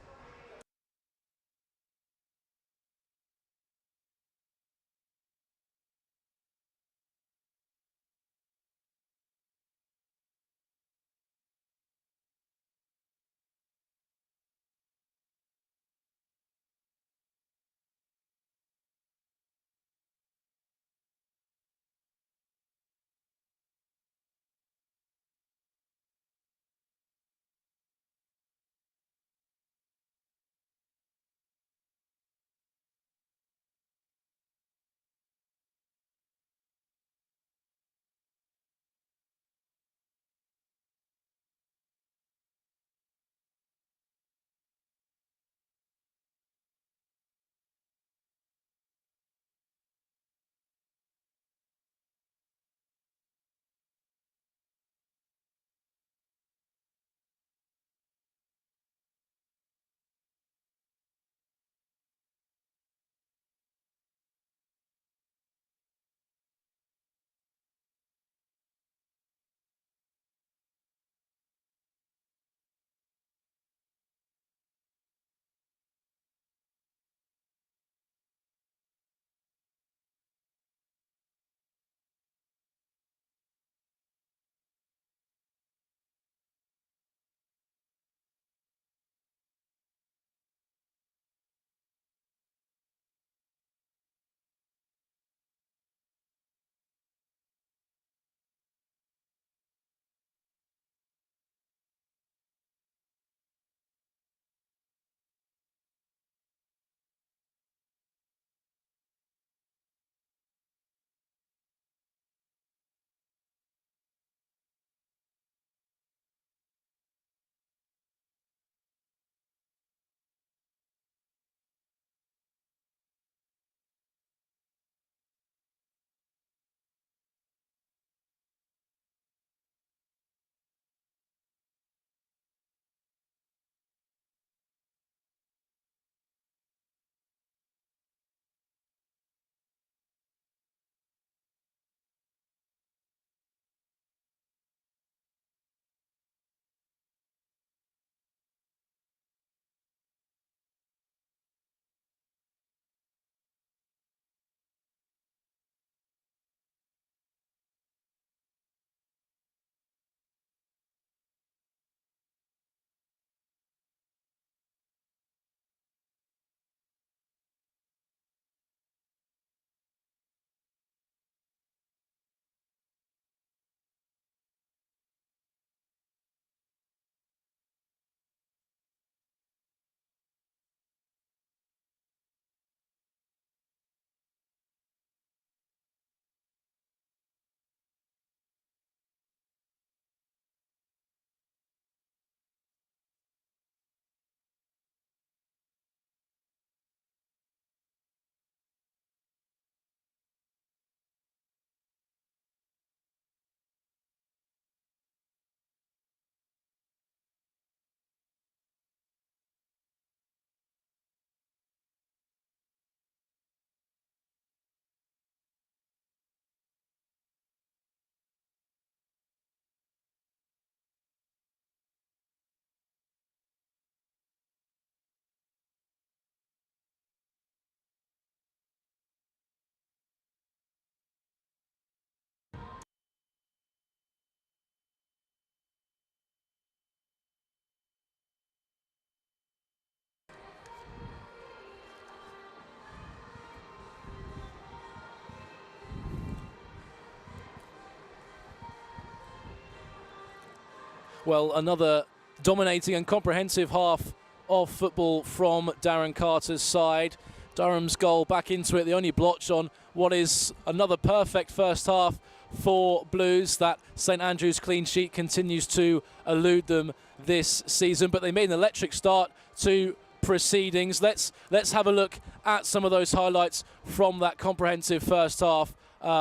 [SPEAKER 1] Well, another dominating and comprehensive half of football from Darren Carter's side. Durham's goal back into it, the only blotch on what is another perfect first half for Blues. That St Andrews clean sheet continues to elude them this season, but they made an electric start to proceedings. Let's have a look at some of those highlights from that comprehensive first half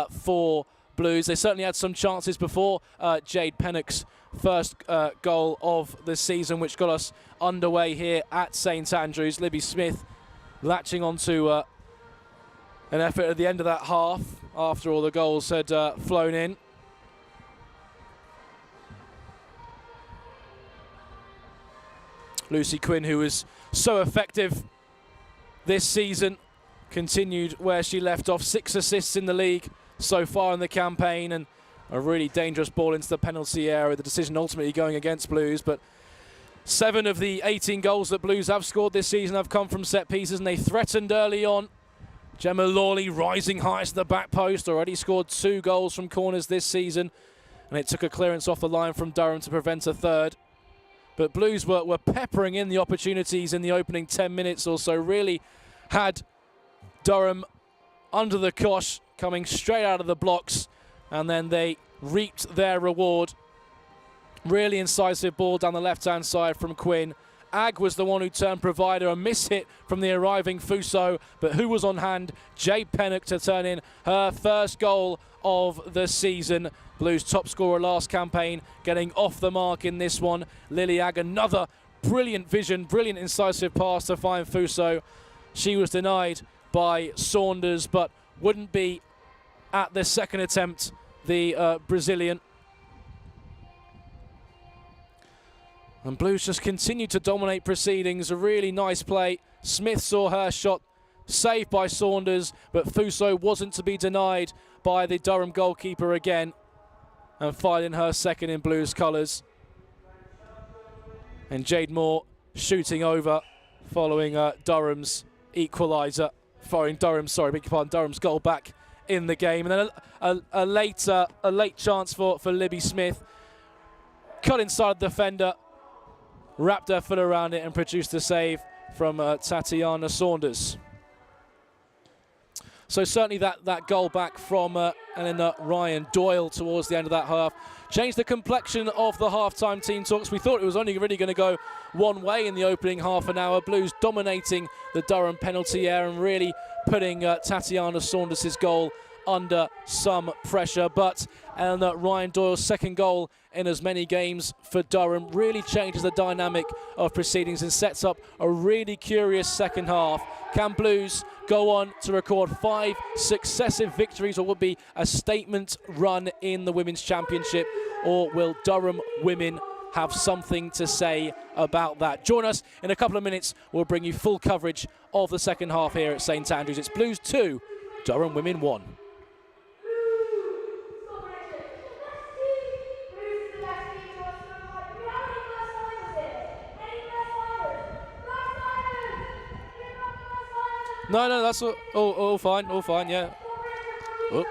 [SPEAKER 1] for Blues. They certainly had some chances before Jade Pennock's first goal of the season, which got us underway here at St Andrews. Libby Smith latching onto an effort at the end of that half after all the goals had flown in. Lucy Quinn, who was so effective this season, continued where she left off. 6 assists in the league so far in the campaign, and a really dangerous ball into the penalty area. The decision ultimately going against Blues, but 7 of the 18 goals that Blues have scored this season have come from set pieces, and they threatened early on. Gemma Lawley rising highest to the back post, already scored 2 goals from corners this season, and it took a clearance off the line from Durham to prevent a third. But Blues were peppering in the opportunities in the opening 10 minutes or so, really had Durham under the cosh, coming straight out of the blocks, and then they reaped their reward. Really incisive ball down the left-hand side from Quinn. Ag was the one who turned provider, a miss hit from the arriving Fuso, but who was on hand? Jade Pennock to turn in her first goal of the season. Blues top scorer last campaign, getting off the mark in this one. Lily Ag, another brilliant vision, brilliant incisive pass to find Fuso. She was denied by Saunders, but wouldn't be at the second attempt, the Brazilian. And Blues just continued to dominate proceedings. A really nice play. Smith saw her shot, saved by Saunders, but Fuso wasn't to be denied by the Durham goalkeeper again, and fired in her second in Blues colours. And Jade Moore shooting over following Durham's equaliser. Following Durham's goal back in the game. And then a late chance for Libby Smith. Cut inside the defender, wrapped her foot around it and produced a save from Tatiana Saunders. So certainly that goal back from Ryan Doyle towards the end of that half changed the complexion of the half-time team talks. We thought it was only really going to go one way in the opening half an hour. Blues dominating the Durham penalty area and really putting Tatiana Saunders' goal under some pressure, but Ryan Doyle's second goal in as many games for Durham really changes the dynamic of proceedings and sets up a really curious second half. Can Blues go on to record 5 successive victories, or will be a statement run in the Women's Championship, or will Durham women have something to say about that? Join us in a couple of minutes. We'll bring you full coverage of the second half here at St Andrews. It's Blues 2, Durham women 1. No, that's all fine, yeah. Oh.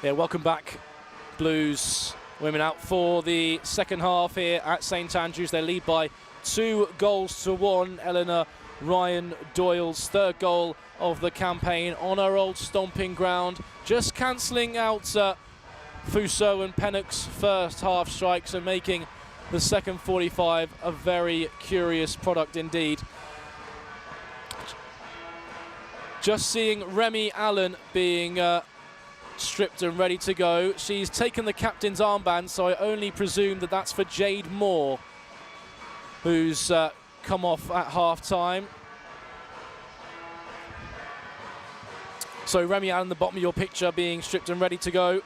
[SPEAKER 1] Yeah, welcome back, Blues. Women out for the second half here at St Andrews. They lead by 2-1. Eleanor Ryan Doyle's third goal of the campaign on her old stomping ground, just cancelling out Fuso and Pennock's first half strikes and making the second 45 a very curious product indeed. Just seeing Remy Allen being stripped and ready to go. She's taken the captain's armband, so I only presume that that's for Jade Moore, who's come off at half-time. So Remy Allen, the bottom of your picture, being stripped and ready to go.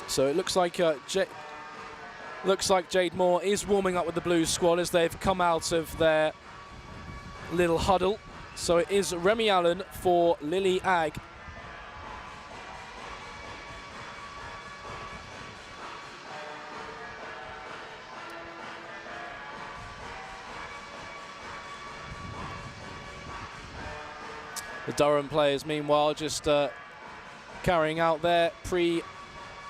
[SPEAKER 1] So it looks like Jade Moore is warming up with the Blues squad as they've come out of their little huddle. So it is Remy Allen for Lily Agg. The Durham players, meanwhile, just carrying out their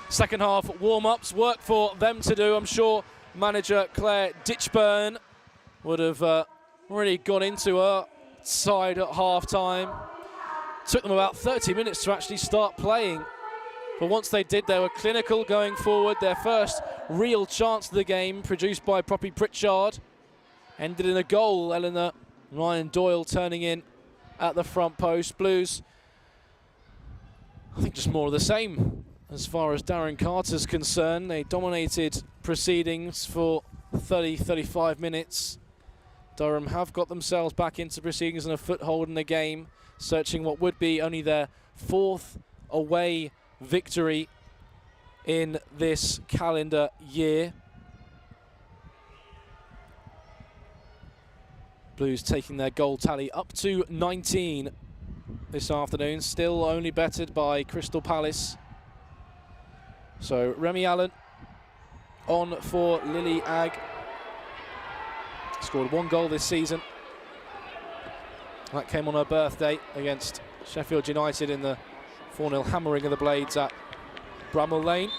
[SPEAKER 1] second half warm-ups. Work for them to do. I'm sure manager Claire Ditchburn would have really gone into her side at half-time. Took them about 30 minutes to actually start playing. But once they did, they were clinical going forward. Their first real chance of the game, produced by Poppy Pritchard, ended in a goal. Eleanor Ryan Doyle turning in at the front post. Blues, I think, just more of the same as far as Darren Carter's concerned. They dominated proceedings for 30-35 minutes. Durham have got themselves back into proceedings and a foothold in the game, searching what would be only their fourth away victory in this calendar year. Blues taking their goal tally up to 19 this afternoon, still only bettered by Crystal Palace. So Remy Allen on for Lily Agg. Scored one goal this season. That came on her birthday against Sheffield United in the 4-0 hammering of the Blades at Bramall Lane.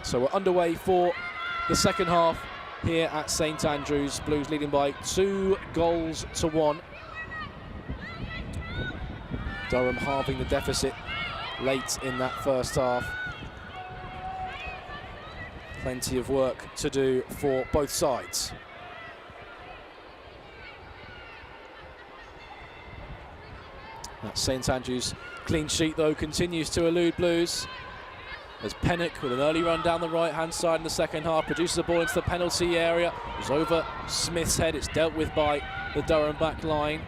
[SPEAKER 1] So we're underway for the second half here at St Andrews. Blues leading by 2-1. Durham halving the deficit late in that first half. Plenty of work to do for both sides. That St Andrews clean sheet, though, continues to elude Blues, as Pennock, with an early run down the right-hand side in the second half, produces a ball into the penalty area. It was over Smith's head. It's dealt with by the Durham back line.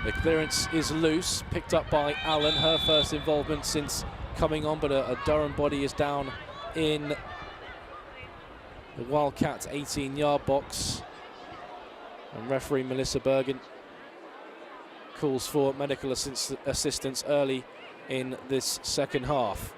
[SPEAKER 1] The clearance is loose, picked up by Allen, her first involvement since coming on, but a Durham body is down in the Wildcats 18-yard box. And referee Melissa Bergen calls for medical assistance early in this second half.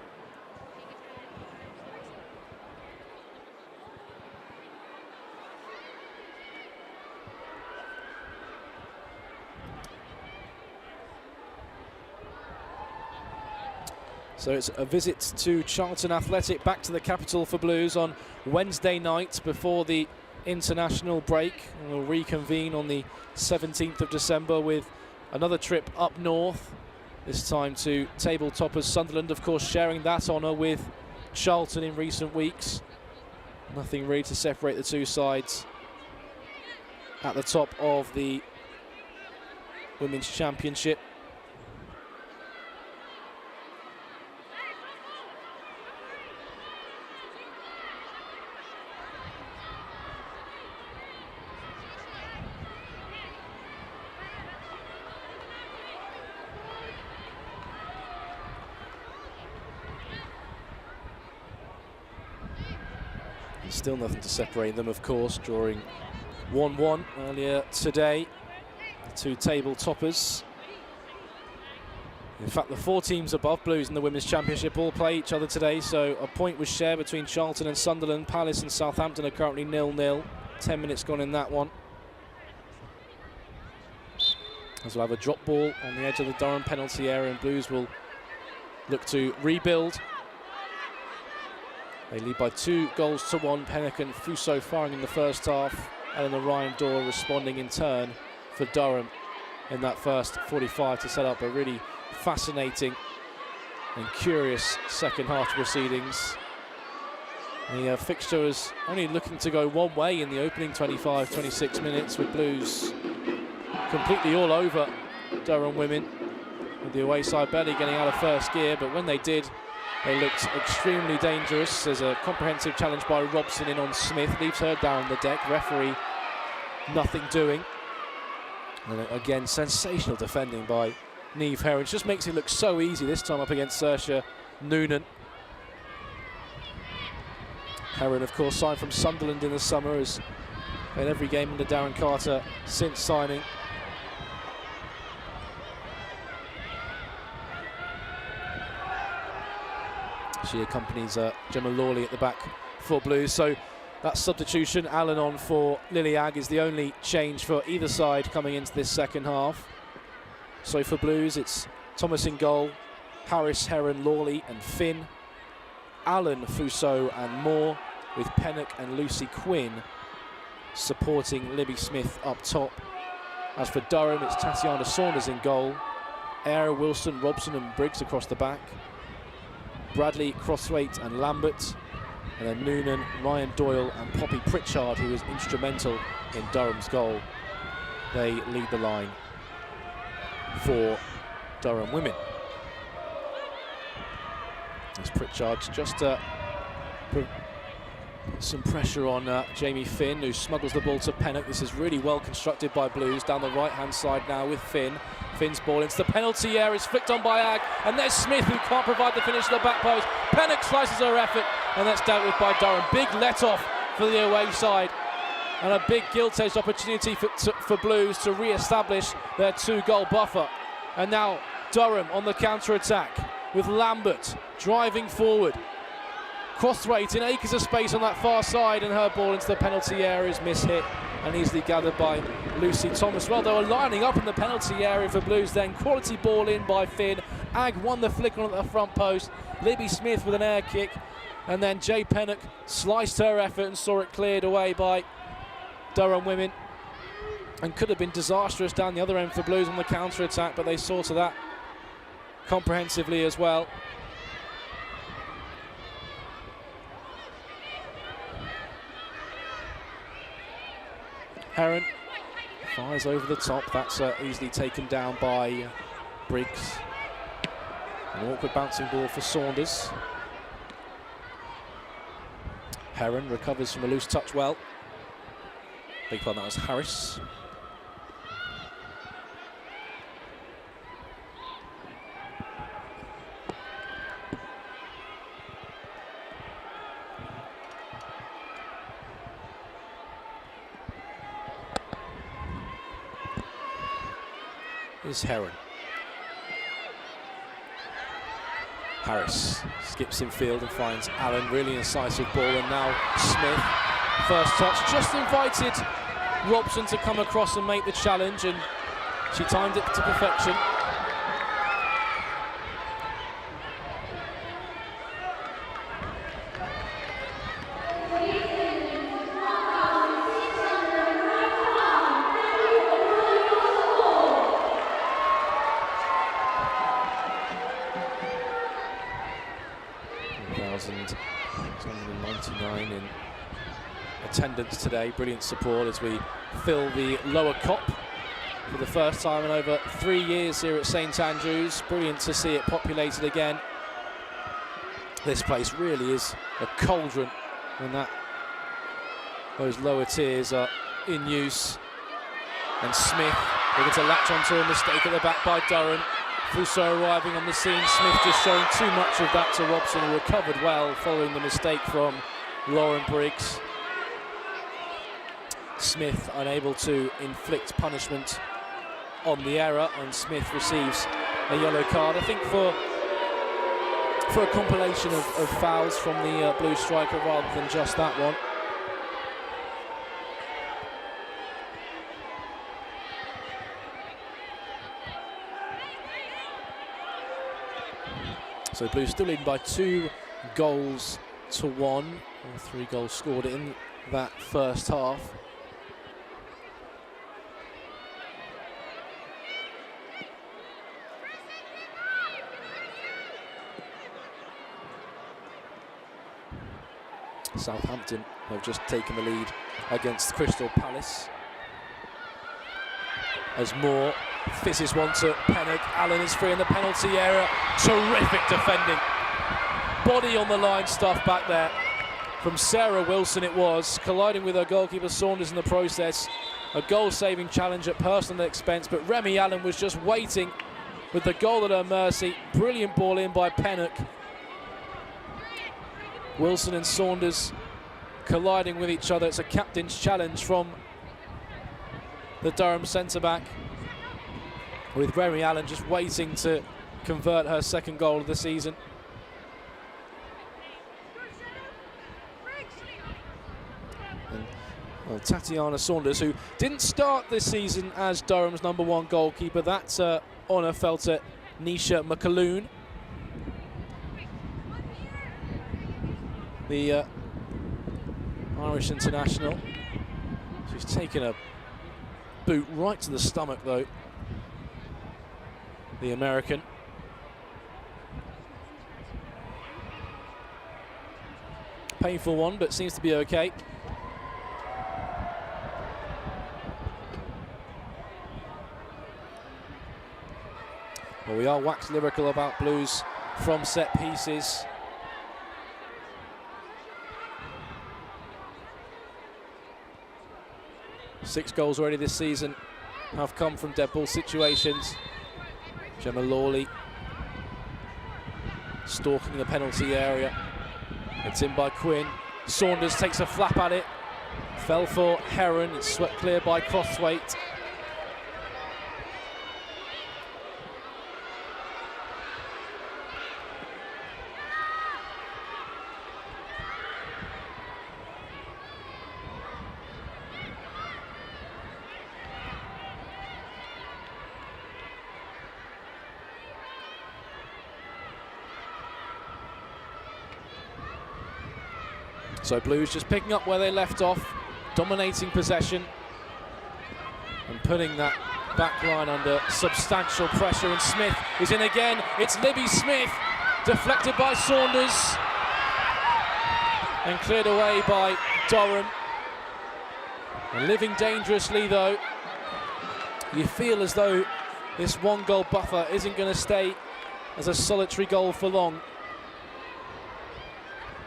[SPEAKER 1] So it's a visit to Charlton Athletic, back to the capital for Blues on Wednesday night before the international break. And we'll reconvene on the 17th of December with another trip up north, this time to table toppers Sunderland, of course, sharing that honour with Charlton in recent weeks. Nothing really to separate the two sides at the top of the Women's Championship. Still nothing to separate them, of course, drawing 1-1 earlier today. The two table toppers. In fact, the four teams above Blues in the Women's Championship all play each other today, so a point was shared between Charlton and Sunderland. Palace and Southampton are currently 0-0. 10 minutes gone in that one. As we'll have a drop ball on the edge of the Durham penalty area, and Blues will look to rebuild. They lead by 2-1. Pennock and Fuso firing in the first half. Eleanor Ryan Dorr responding in turn for Durham in that first 45 to set up a really fascinating and curious second half to proceedings. The fixture was only looking to go one way in the opening 25-26 minutes, with Blues completely all over Durham women, with the away side barely getting out of first gear, but when they did, they looked extremely dangerous. There's a comprehensive challenge by Robson in on Smith, leaves her down the deck, referee nothing doing. And again, sensational defending by Niamh Heron. Just makes it look so easy this time up against Saoirse Noonan. Heron, of course, signed from Sunderland in the summer, has played every game under Darren Carter since signing. She accompanies Gemma Lawley at the back for Blues. So that substitution, Allen on for Lily Agg, is the only change for either side coming into this second half. So for Blues, it's Thomas in goal, Harris, Heron, Lawley and Finn, Allen, Fuso and Moore, with Pennock and Lucy Quinn supporting Libby Smith up top. As for Durham, it's Tatiana Saunders in goal, Eyre, Wilson, Robson and Briggs across the back, Bradley, Crosswaite and Lambert, and then Noonan, Ryan Doyle and Poppy Pritchard, who was instrumental in Durham's goal. They lead the line for Durham women. As Pritchard just put some pressure on Jamie Finn, who smuggles the ball to Pennock. This is really well constructed by Blues down the right-hand side now with Finn. Finn's ball into the penalty area, is flicked on by Agg, and there's Smith, who can't provide the finish to the back post. Pennock slices her effort, and that's dealt with by Durham. Big let-off for the away side, and a big gilt-edged opportunity for Blues to re-establish their 2-goal buffer. And now Durham on the counter-attack with Lambert driving forward. Crosswaite in acres of space on that far side, and her ball into the penalty area is mishit and easily gathered by Lucy Thomas. Well, they were lining up in the penalty area for Blues then. Quality ball in by Finn. Agg won the flick on at the front post. Libby Smith with an air kick, and then Jay Pennock sliced her effort and saw it cleared away by Durham women, and could have been disastrous down the other end for Blues on the counter-attack, but they saw to that comprehensively as well. Heron fires over the top. That's easily taken down by Briggs. An awkward bouncing ball for Saunders. Heron recovers from a loose touch well. Big pardon, that was Harris. Is Heron. Harris skips in field and finds Allen, really incisive ball, and now Smith, first touch, just invited Robson to come across and make the challenge, and she timed it to perfection. In attendance today, brilliant support as we fill the lower cop for the first time in over 3 years here at St Andrews. Brilliant to see it populated again. This place really is a cauldron when those lower tiers are in use. And Smith looking to latch onto a mistake at the back by Durham. Fuso arriving on the scene. Smith just showing too much of that to Robson, who recovered well following the mistake from Lauren Briggs. Smith unable to inflict punishment on the error, and Smith receives a yellow card, I think for a compilation of fouls from the Blue striker rather than just that one. So Blues still leading by 2 goals to 1, or 3 goals scored in that first half. Southampton have just taken the lead against Crystal Palace. As Moore fizzes one to Pennock. Allen is free in the penalty area. Terrific defending. Body on the line stuff back there from Sarah Wilson it was, colliding with her goalkeeper Saunders in the process. A goal-saving challenge at personal expense, but Remy Allen was just waiting with the goal at her mercy. Brilliant ball in by Pennock. Wilson and Saunders colliding with each other. It's a captain's challenge from the Durham centre-back, with Remy Allen just waiting to convert her second goal of the season. And, well, Tatiana Saunders, who didn't start this season as Durham's #1 goalkeeper, that honour fell to Nisha McAloon, the Irish international. She's taken a boot right to the stomach, though, the American. Painful one, but seems to be okay. Well, we are wax lyrical about Blues from set pieces. Six goals already this season have come from dead ball situations. Gemma Lawley stalking the penalty area. It's in by Quinn. Saunders takes a flap at it. Fell for Heron. It's swept clear by Crosswaite. So Blues just picking up where they left off, dominating possession and putting that back line under substantial pressure. And Smith is in again. It's Libby Smith, deflected by Saunders and cleared away by Durham. And living dangerously, though. You feel as though this 1-goal buffer isn't going to stay as a solitary goal for long.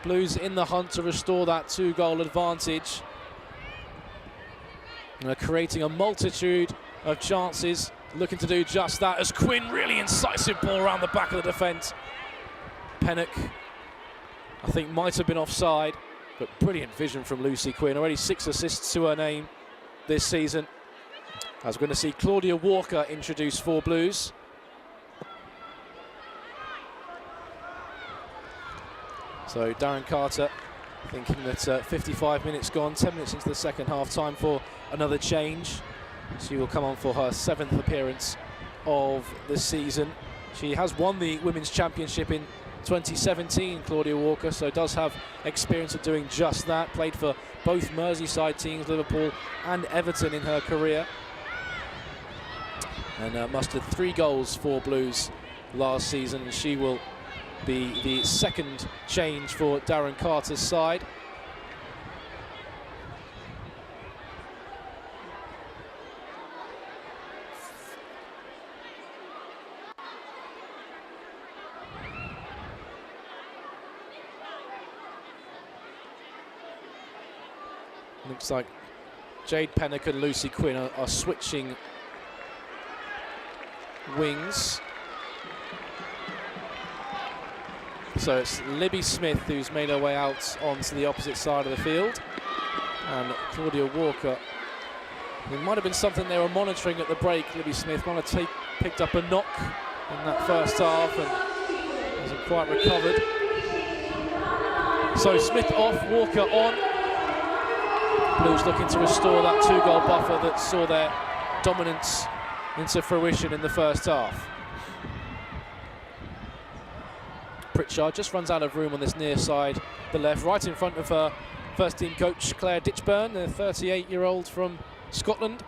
[SPEAKER 1] Blues in the hunt to restore that 2-goal advantage. And are creating a multitude of chances, looking to do just that, as Quinn, really incisive ball around the back of the defence. Pennock, I think, might have been offside, but brilliant vision from Lucy Quinn. Already 6 assists to her name this season. As we're going to see Claudia Walker introduced for Blues. So Darren Carter thinking that 55 minutes gone, 10 minutes into the second half, time for another change. She will come on for her 7th appearance of the season. She has won the Women's Championship in 2017, Claudia Walker, so does have experience of doing just that. Played for both Merseyside teams, Liverpool and Everton, in her career. And mustered 3 goals for Blues last season, and she will be the second change for Darren Carter's side. Looks like Jade Pennock and Lucy Quinn are switching wings. So it's Libby Smith who's made her way out onto the opposite side of the field, and Claudia Walker. It might have been something they were monitoring at the break. Libby Smith might have picked up a knock in that first half and hasn't quite recovered. So Smith off, Walker on. Blues looking to restore that 2-goal buffer that saw their dominance into fruition in the first half. Pritchard just runs out of room on this near side, the left, right in front of her first team coach Claire Ditchburn, the 38-year-old from Scotland.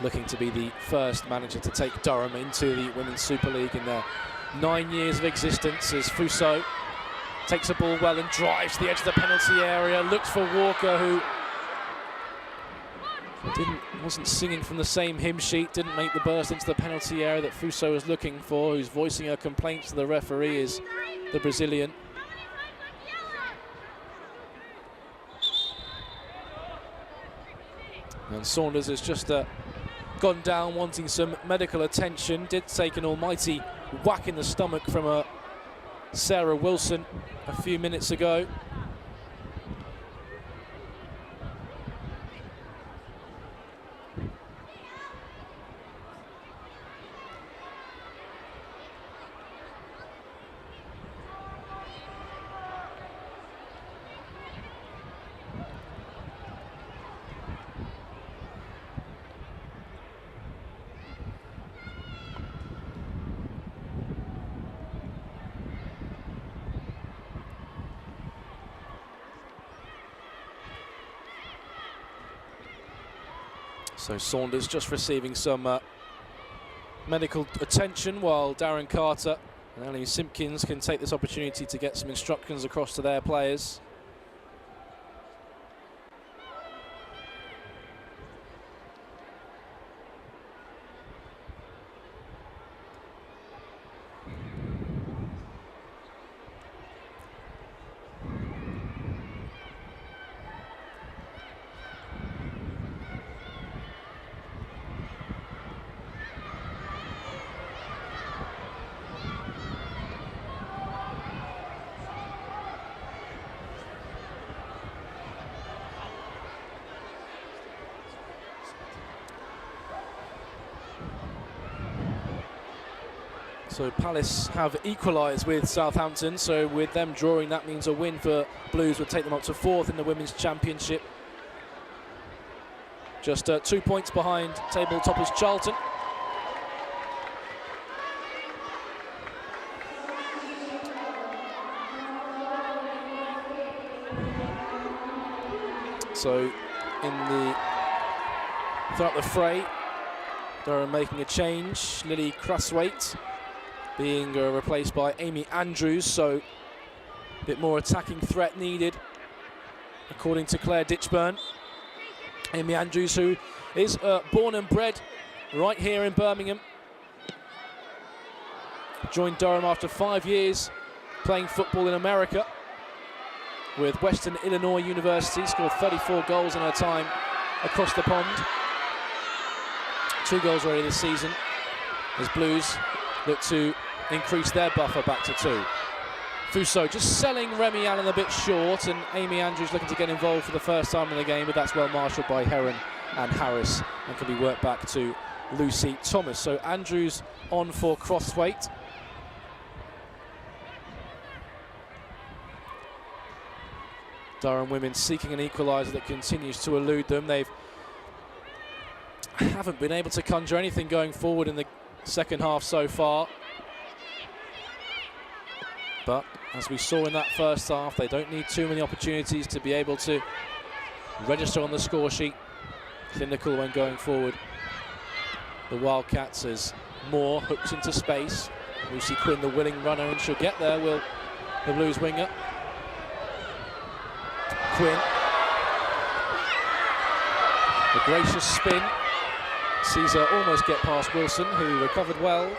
[SPEAKER 1] Looking to be the first manager to take Durham into the Women's Super League in their 9 years of existence, as Fuso takes the ball well and drives to the edge of the penalty area, looks for Walker, who wasn't singing from the same hymn sheet, didn't make the burst into the penalty area that Fuso was looking for. Who's voicing her complaints to the referee is the Brazilian. And Saunders has just gone down wanting some medical attention. Did take an almighty whack in the stomach from Sarah Wilson a few minutes ago. So Saunders just receiving some medical attention, while Darren Carter and Ellie Simpkins can take this opportunity to get some instructions across to their players. So Palace have equalised with Southampton, so with them drawing, that means a win for Blues would take them up to 4th in the Women's Championship. Just 2 points behind table toppers Charlton. So throughout the fray, Durham making a change. Lily Cresswaite being replaced by Amy Andrews, so a bit more attacking threat needed, according to Claire Ditchburn. Amy Andrews, who is born and bred right here in Birmingham, joined Durham after 5 years playing football in America with Western Illinois University, scored 34 goals in her time across the pond. 2 goals already this season, as Blues look to increase their buffer back to 2. Fuso just selling Remy Allen a bit short, and Amy Andrews looking to get involved for the first time in the game, but that's well marshalled by Heron and Harris and can be worked back to Lucy Thomas. So Andrews on for Crosthwaite. Durham women seeking an equaliser that continues to elude them. They haven't been able to conjure anything going forward in the second half so far. But as we saw in that first half, they don't need too many opportunities to be able to register on the score sheet. Clinical when going forward. The Wildcats as Moore hooks into space. Lucy Quinn, the willing runner, and she'll get there, will the Blues winger. Quinn. The gracious spin. Sees her almost get past Wilson, who recovered well.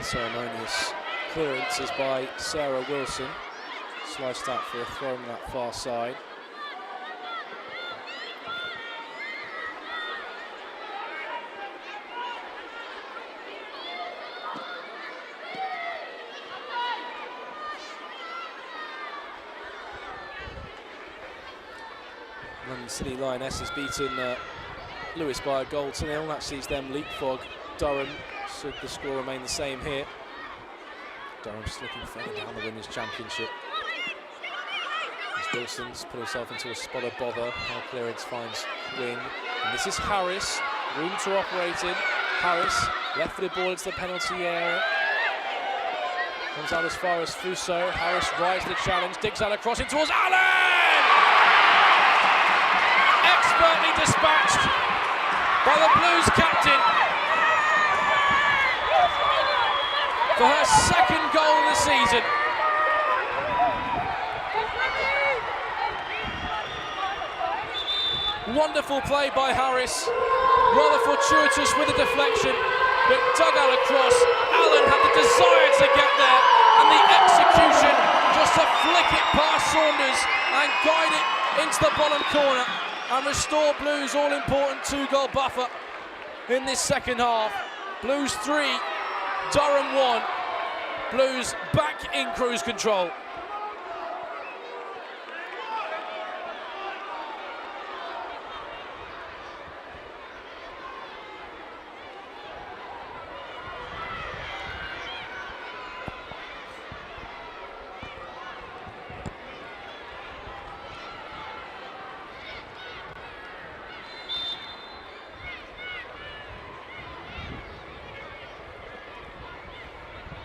[SPEAKER 1] Ceremonious clearances by Sarah Wilson. Sliced out for a throw on that far side. And City Lionesses beaten Lewis by a goal to 0. That sees them leapfrog Durham, should the score remain the same here. Durham's looking further down the Women's Championship. As Wilson's put herself into a spot of bother. High clearance finds Wing. And this is Harris, room to operate in. Harris, left-footed ball into the penalty area. Comes out as far as Fuso. Harris rises the challenge, digs out a cross in towards Allen! Expertly dispatched by the Blues captain for her second goal of the season. Wonderful play by Harris, rather fortuitous with the deflection, but dug out across. Allen had the desire to get there, and the execution just to flick it past Saunders and guide it into the bottom corner and restore Blues' all-important 2-goal buffer in this second half. Blues 3, Durham 1. Blues back in cruise control.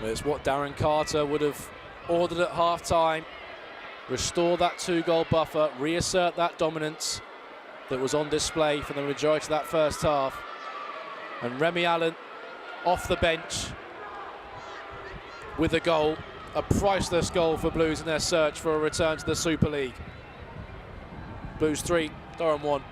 [SPEAKER 1] It's what Darren Carter would have ordered at half-time. Restore that 2-goal buffer, reassert that dominance that was on display for the majority of that first half. And Remy Allen off the bench with a goal, a priceless goal for Blues in their search for a return to the Super League. Blues 3, Durham 1.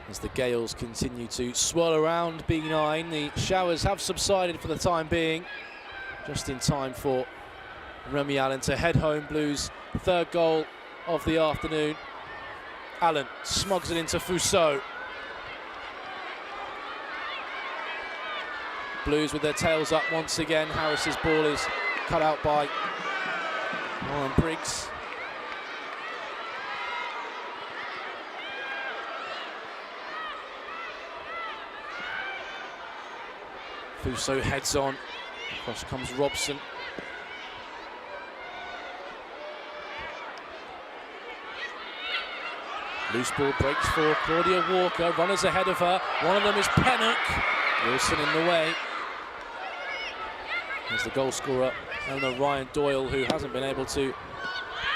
[SPEAKER 1] As the gales continue to swirl around B9, the showers have subsided for the time being, just in time for Remy Allen to head home. Blues' third goal of the afternoon. Allen smugs it into Fuso. Blues with their tails up once again. Harris's ball is cut out by Warren Briggs. Fuso heads on, across comes Robson. Loose ball breaks for Claudia Walker, runners ahead of her, one of them is Pennock. Wilson in the way. There's the goal scorer, Eleanor Ryan Doyle, who hasn't been able to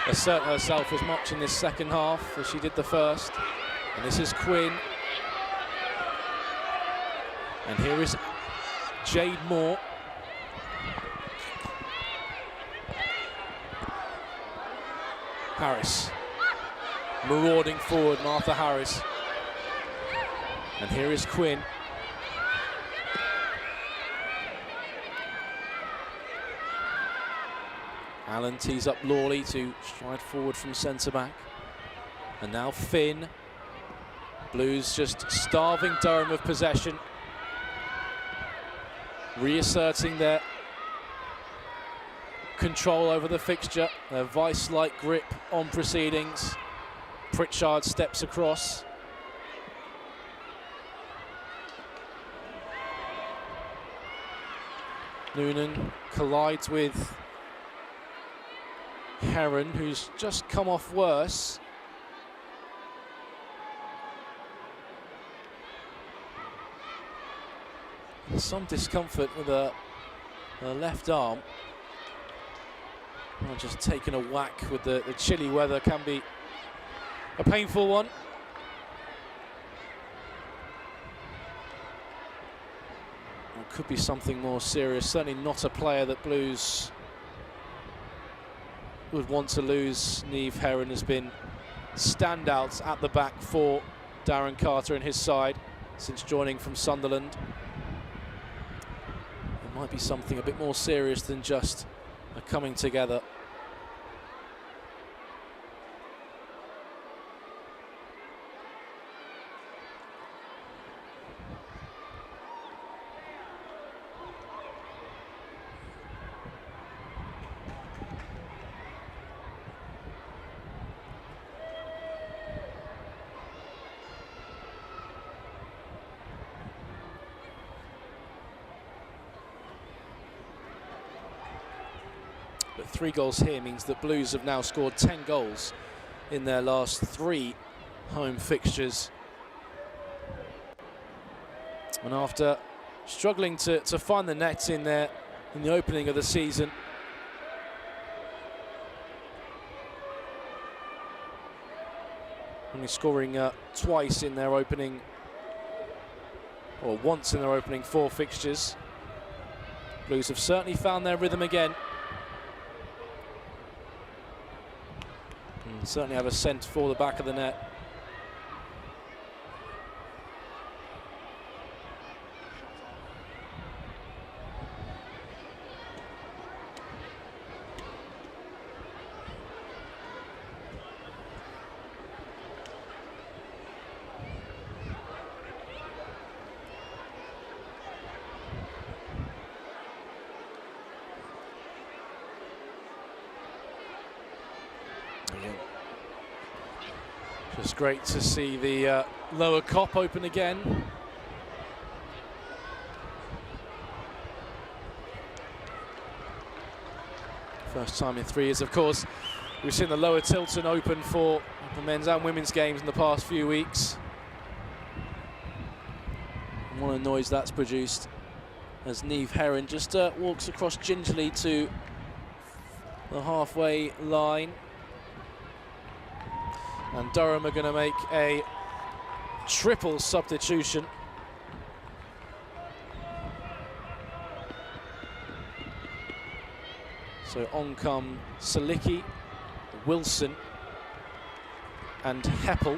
[SPEAKER 1] assert herself as much in this second half as she did the first. And this is Quinn. And here is Jade Moore. Harris marauding forward, Martha Harris. And here is Quinn. Allen tees up Lawley to stride forward from centre back. And now Finn. Blues just starving Durham of possession. Reasserting their control over the fixture, their vice-like grip on proceedings. Pritchard steps across. Noonan collides with Heron, who's just come off worse. Some discomfort with her left arm. Well, just taking a whack with the chilly weather can be a painful one. It could be something more serious, certainly not a player that Blues would want to lose. Niamh Heron has been standouts at the back for Darren Carter and his side since joining from Sunderland. It might be something a bit more serious than just a coming together. But 3 goals here means that Blues have now scored 10 goals in their last 3 home fixtures. And after struggling to find the net in the opening of the season, only scoring twice in their opening, or once in their opening 4 fixtures, Blues have certainly found their rhythm again. And certainly have a scent for the back of the net. Just great to see the lower cop open again. First time in 3 years, of course. We've seen the lower Tilton open for the men's and women's games in the past few weeks. And what a noise that's produced as Niamh Heron just walks across gingerly to the halfway line. And Durham are going to make a triple substitution. So on come Salicki, Wilson and Heppel.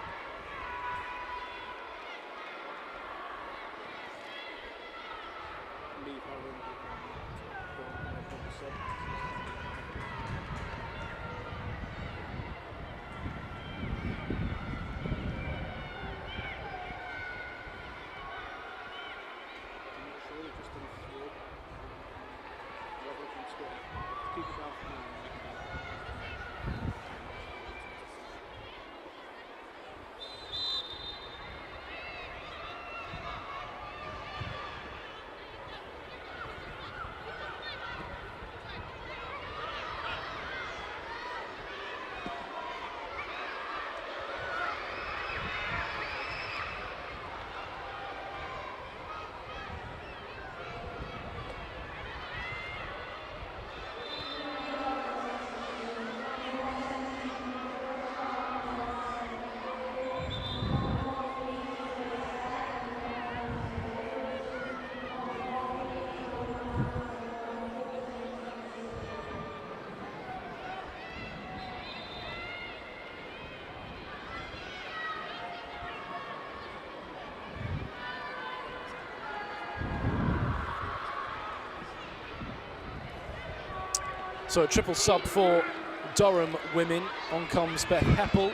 [SPEAKER 1] So a triple sub for Durham women. On comes Beth Heppel,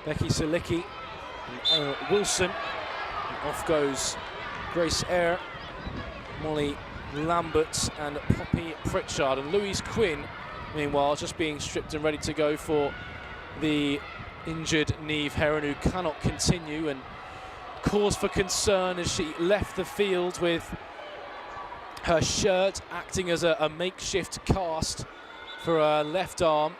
[SPEAKER 1] Becky Salicki, and Wilson. And off goes Grace Eyre, Molly Lambert and Poppy Pritchard. And Louise Quinn, meanwhile, just being stripped and ready to go for the injured Niamh Heron, who cannot continue, and cause for concern as she left the field with her shirt acting as a makeshift cast for her left arm.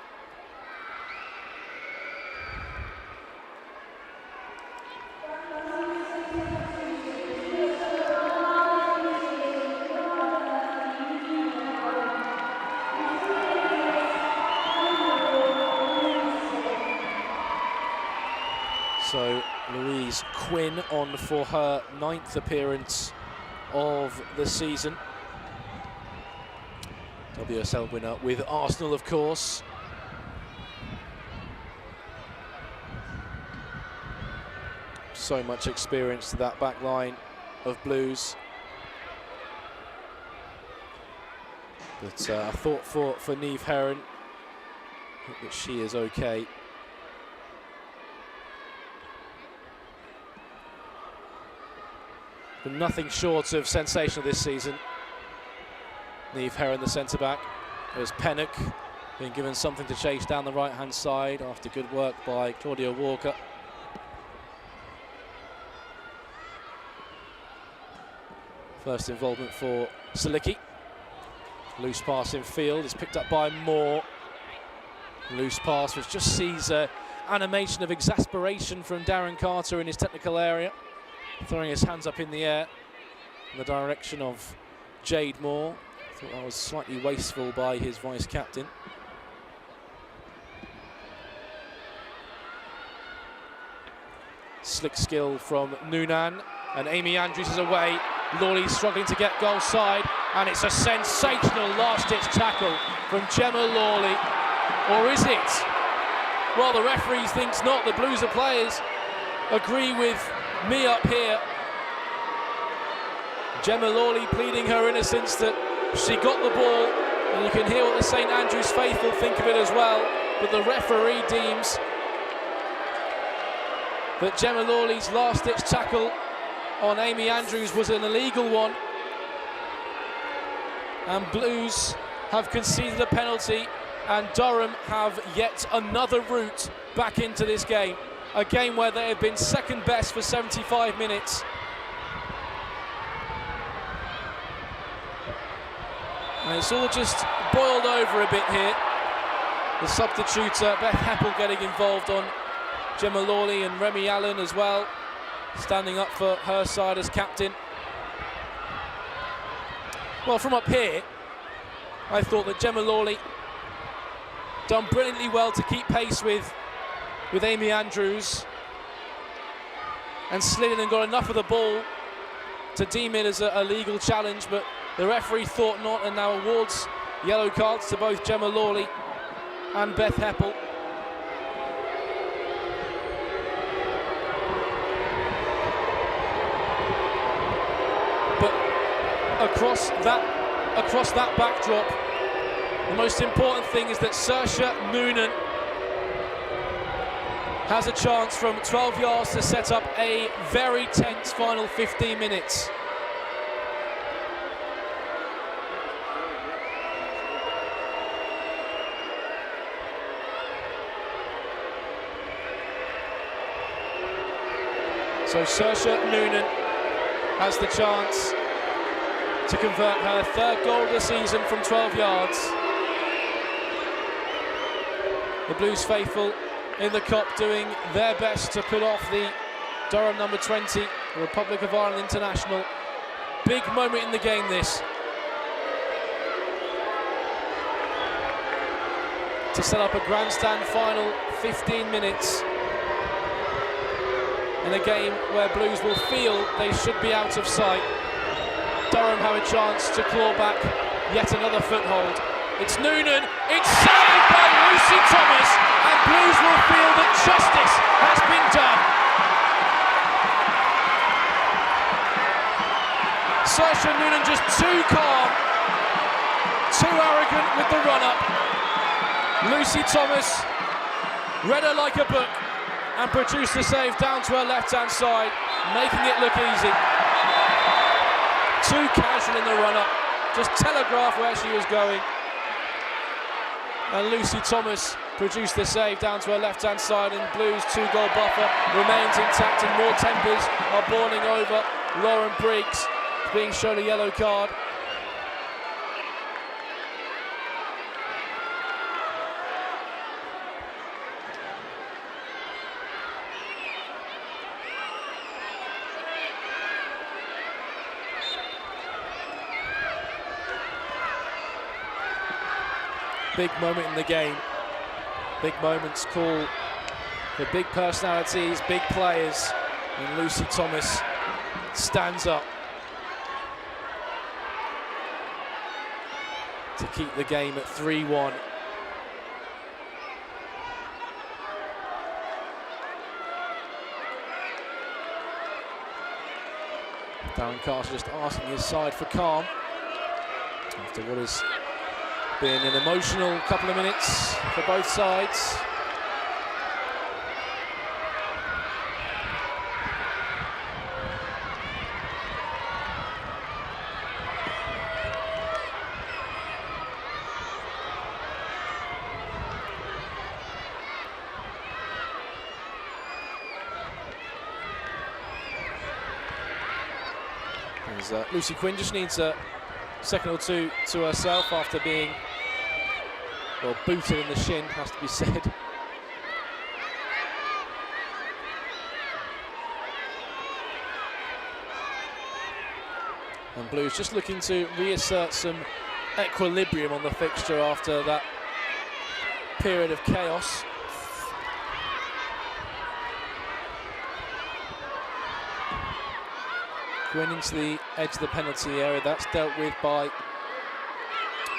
[SPEAKER 1] So Louise Quinn on for her 9th appearance of the season. WSL winner with Arsenal, of course. So much experience to that back line of Blues. But I thought for Niamh Heron, hope that she is okay. But nothing short of sensational this season. Niamh Heron, the centre-back. There's Pennock being given something to chase down the right-hand side after good work by Claudia Walker. First involvement for Silicki. Loose pass in field is picked up by Moore. Loose pass, which just sees an animation of exasperation from Darren Carter in his technical area, throwing his hands up in the air in the direction of Jade Moore. I thought that was slightly wasteful by his vice-captain. Slick skill from Noonan, and Amy Andrews is away. Lawley struggling to get goal side, and it's a sensational last-ditch tackle from Gemma Lawley. Or is it? Well, the referee thinks not. The Blues players agree with me up here. Gemma Lawley pleading her innocence, that she got the ball, and you can hear what the St Andrews faithful think of it as well. But the referee deems that Gemma Lawley's last-ditch tackle on Amy Andrews was an illegal one, and Blues have conceded a penalty, and Durham have yet another route back into this game, a game where they have been second best for 75 minutes. And it's all just boiled over a bit here. The substitute Beth Heppel getting involved on Gemma Lawley, and Remy Allen as well, standing up for her side as captain. Well, from up here, I thought that Gemma Lawley done brilliantly well to keep pace with Amy Andrews, and slid in and got enough of the ball to deem it as a legal challenge, but the referee thought not, and now awards yellow cards to both Gemma Lawley and Beth Heppel. Across that backdrop, the most important thing is that Saoirse Noonan has a chance from 12 yards to set up a very tense final 15 minutes. So Saoirse Noonan has the chance to convert her third goal of the season from 12 yards. The Blues faithful in the Kop doing their best to put off the Durham number 20, Republic of Ireland international. Big moment in the game, this. To set up a grandstand final 15 minutes in a game where Blues will feel they should be out of sight. Durham have a chance to claw back yet another foothold. It's Noonan, it's saved by Lucy Thomas, and Blues will feel that justice has been done. Saoirse Noonan just too calm, too arrogant with the run-up. Lucy Thomas read her like a book and produced the save down to her left-hand side, making it look easy. Too casual in the run-up, just telegraphed where she was going. And Lucy Thomas produced the save down to her left-hand side, and Blues' two-goal buffer remains intact, and more tempers are boiling over. Lauren Briggs being shown a yellow card. Big moment in the game. Big moments call for big personalities, big players, and Lucy Thomas stands up to keep the game at 3-1. Darren Carter just asking his side for calm after what has been an emotional couple of minutes for both sides. Lucy Quinn just needs a second or two to herself after being, well, booted in the shin, has to be said. And Blues just looking to reassert some equilibrium on the fixture after that period of chaos. Quinn into the edge of the penalty area. That's dealt with by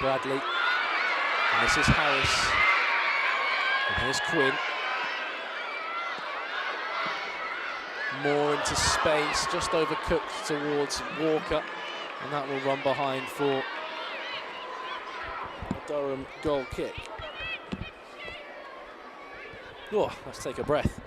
[SPEAKER 1] Bradley. And this is Harris. And here's Quinn. More into space, just overcooked towards Walker. And that will run behind for a Durham goal kick. Oh, let's take a breath.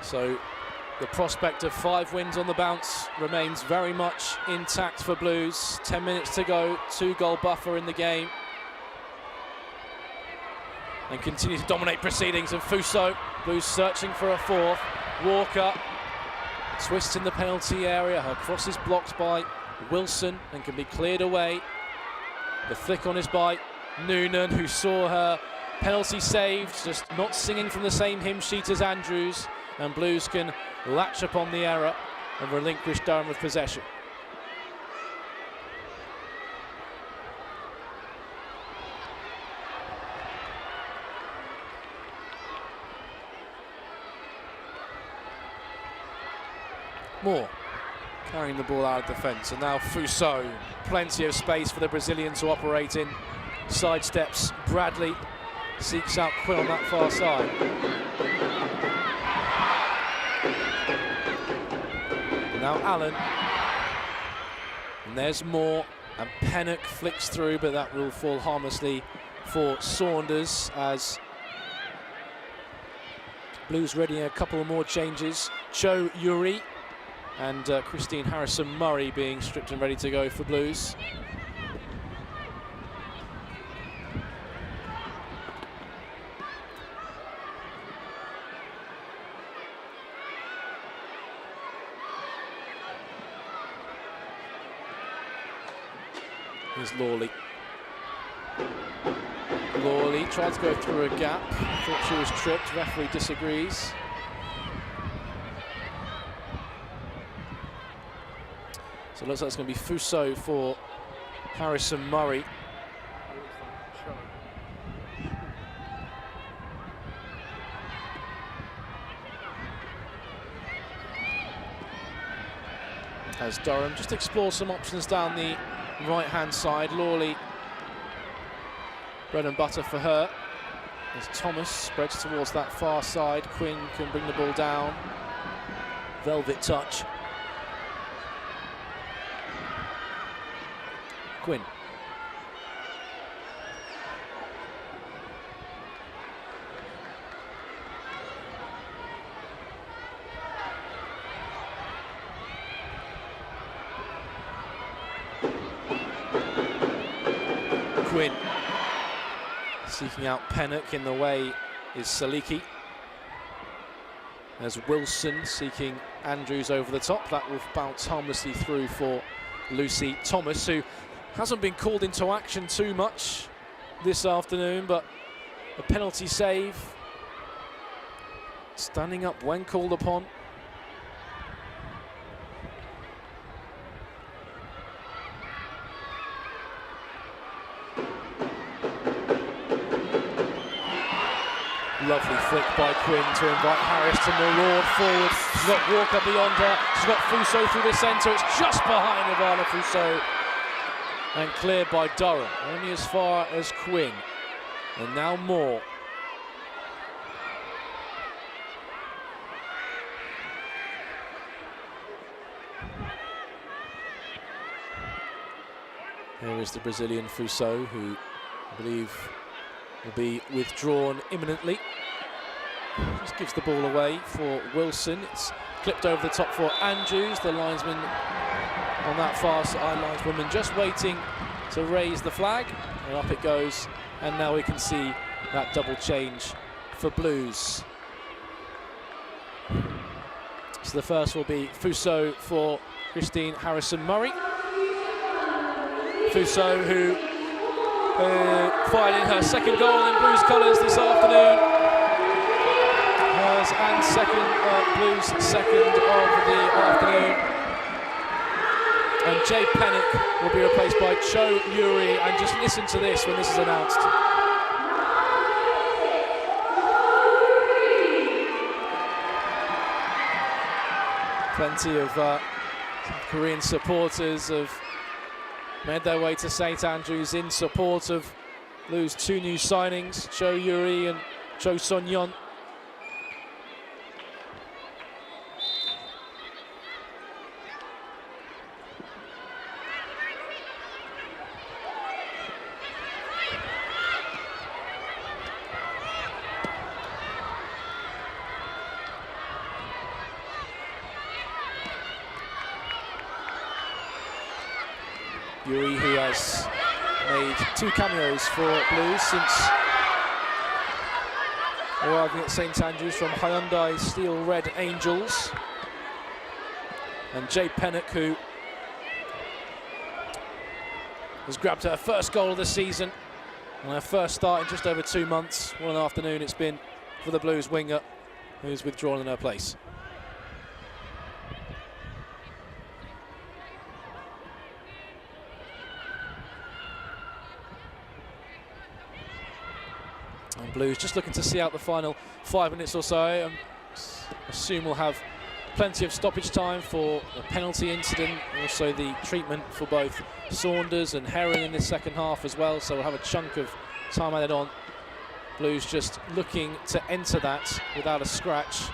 [SPEAKER 1] So the prospect of 5 wins on the bounce remains very much intact for Blues. 10 minutes to go, 2-goal buffer in the game. And continue to dominate proceedings. And Fuso, Blues searching for a 4th. Walker twists in the penalty area. Her cross is blocked by Wilson and can be cleared away. The flick on is by Noonan, who saw her penalty saved, just not singing from the same hymn sheet as Andrews. And Blues can latch upon the error and relinquish Durham with possession. Moore carrying the ball out of defence, and now Fuso, plenty of space for the Brazilian to operate in. Sidesteps Bradley, seeks out Quinn on that far side. Now Allen, and there's Moore, and Pennock flicks through, but that will fall harmlessly for Saunders as Blues readying a couple more changes. Cho Yuri and Christine Harrison-Murray being stripped and ready to go for Blues. Here's Lawley. Lawley tried to go through a gap. Thought she was tripped. Referee disagrees. So it looks like it's going to be Fuso for Harrison-Murray. As Durham just explores some options down the right-hand side. Lawley, bread and butter for her. As Thomas spreads towards that far side, Quinn can bring the ball down. Velvet touch. Quinn. Quinn seeking out Pennock. In the way is Saliki. There's Wilson seeking Andrews over the top. That will bounce harmlessly through for Lucy Thomas, who hasn't been called into action too much this afternoon, but a penalty save standing up when called upon. Lovely flick by Quinn to invite Harris to maraud forward. She's got Walker beyond her. She's got Fuso through the centre. It's just behind Ivana Fuso. And cleared by Durham. Only as far as Quinn. And now more. Here is the Brazilian Fuso, who I believe will be withdrawn imminently. Just gives the ball away for Wilson. It's clipped over the top for Andrews, the linesman on that far side, lineswoman just waiting to raise the flag, and up it goes, and now we can see that double change for Blues. So the first will be Fuso for Christine Harrison-Murray. Fuso, who fired in her second goal in Blues colours this afternoon. Hers and Blues second of the afternoon. And Jay Pennock will be replaced by Cho Yuri. And just listen to this when this is announced. Plenty of Korean supporters have made their way to St Andrews in support of Blues' two new signings, Cho Yuri and Cho Son-yeon. Yuri, who has made 2 cameos for Blues since arriving at St Andrews from Hyundai Steel Red Angels. And Jay Pennock, who has grabbed her first goal of the season and her first start in just over 2 months. What an afternoon it's been for the Blues winger, who's withdrawn in her place. And Blues just looking to see out the final 5 minutes or so. I assume we'll have plenty of stoppage time for the penalty incident, also the treatment for both Saunders and Herring in this second half as well, so we'll have a chunk of time added on. Blues just looking to enter that without a scratch,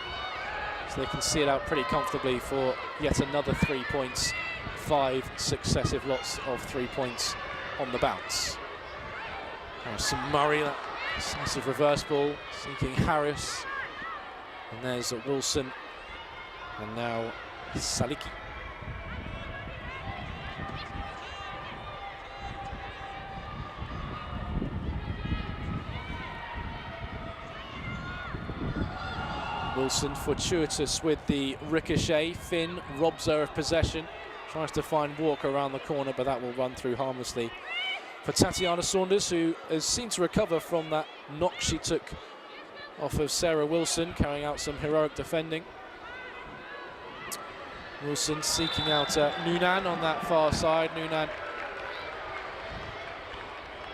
[SPEAKER 1] so they can see it out pretty comfortably for yet another 3 points. 5 successive lots of 3 points on the bounce. Harrison-Murray, that decisive reverse ball, seeking Harris. And there's Wilson. And now Saliki. Wilson fortuitous with the ricochet. Finn robs her of possession. Tries to find Walker around the corner, but that will run through harmlessly for Tatiana Saunders, who has seemed to recover from that knock she took off of Sarah Wilson, carrying out some heroic defending. Wilson seeking out Noonan on that far side. Noonan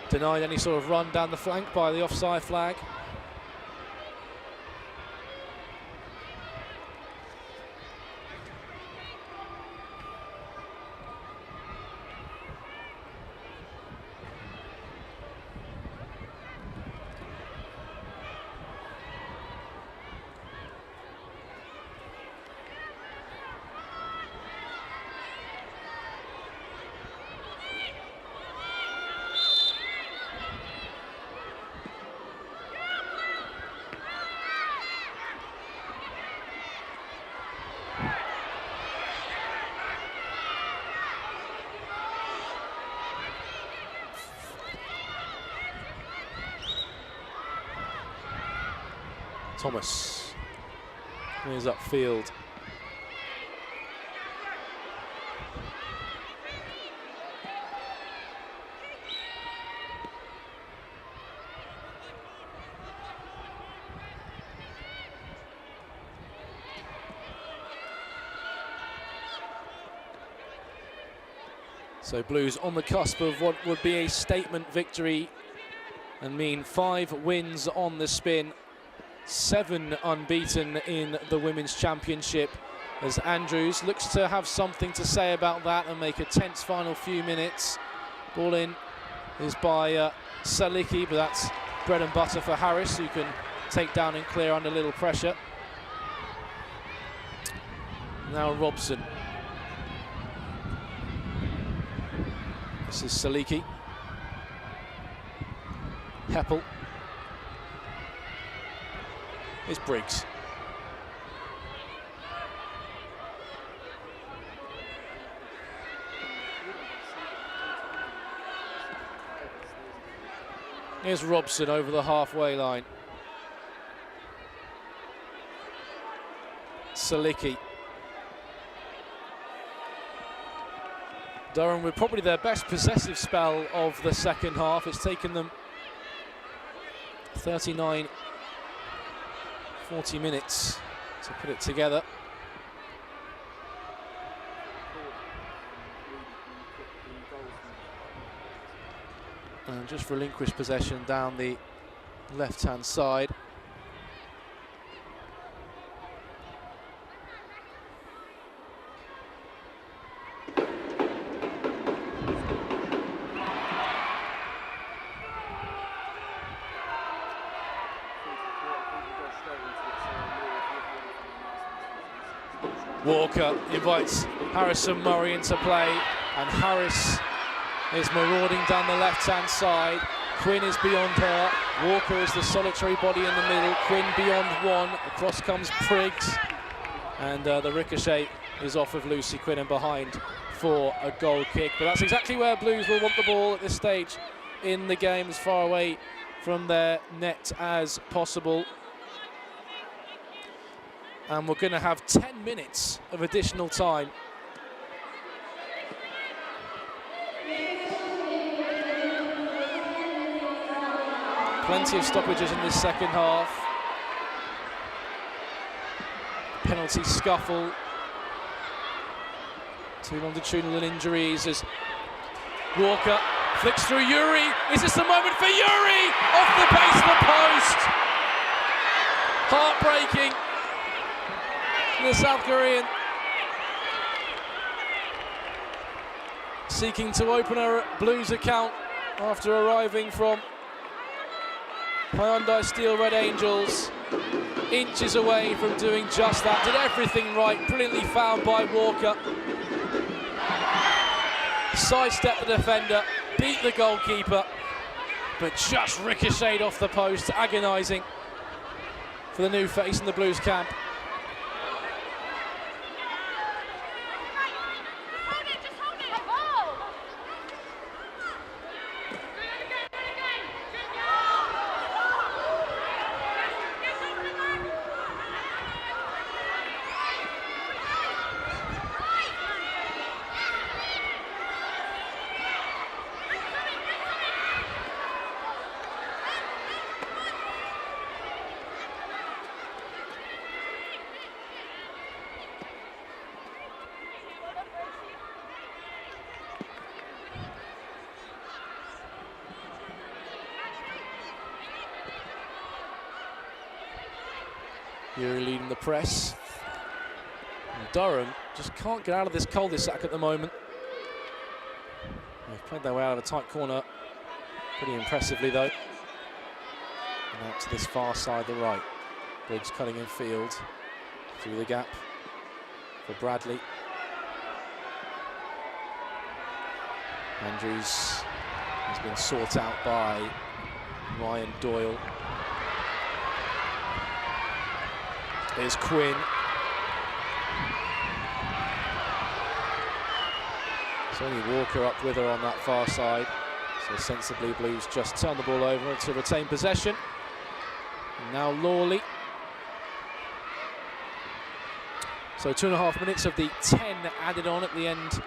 [SPEAKER 1] denied any sort of run down the flank by the offside flag. Thomas is upfield. So Blues on the cusp of what would be a statement victory and mean 5 wins on the spin, 7 unbeaten in the Women's Championship, as Andrews looks to have something to say about that and make a tense final few minutes. Ball in is by Salicki, but that's bread and butter for Harris, who can take down and clear under little pressure. Now Robson. This is Salicki. Heppel. It's Briggs. Here's Robson over the halfway line. Salicki. Durham with probably their best possessive spell of the second half. It's taken them 39, 40 minutes to put it together. And just relinquished possession down the left-hand side. Walker invites Harrison Murray into play, and Harris is marauding down the left-hand side. Quinn is beyond her. Walker is the solitary body in the middle. Quinn beyond one. Across comes Briggs, and the ricochet is off of Lucy Quinn and behind for a goal kick. But that's exactly where Blues will want the ball at this stage in the game, as far away from their net as possible. And we're going to have 10 minutes of additional time. Plenty of stoppages in this second half. Penalty scuffle. 2 longitudinal injuries as Walker flicks through Yuri. Is this the moment for Yuri? Off the base of the post. Heartbreaking. The South Korean seeking to open a Blues account after arriving from Hyundai Steel Red Angels, inches away from doing just that. Did everything right, brilliantly fouled by Walker. Sidestepped the defender, beat the goalkeeper, but just ricocheted off the post, agonising for the new face in the Blues camp. Yuri leading the press. And Durham just can't get out of this cul-de-sac at the moment. They've played their way out of a tight corner pretty impressively though. And out to this far side, the right. Briggs cutting in field through the gap for Bradley. Andrews has been sought out by Ryan Doyle. Here's Quinn. It's only Walker up with her on that far side. So sensibly Blues just turn the ball over to retain possession. And now Lawley. So 2.5 minutes of the 10 added on at the end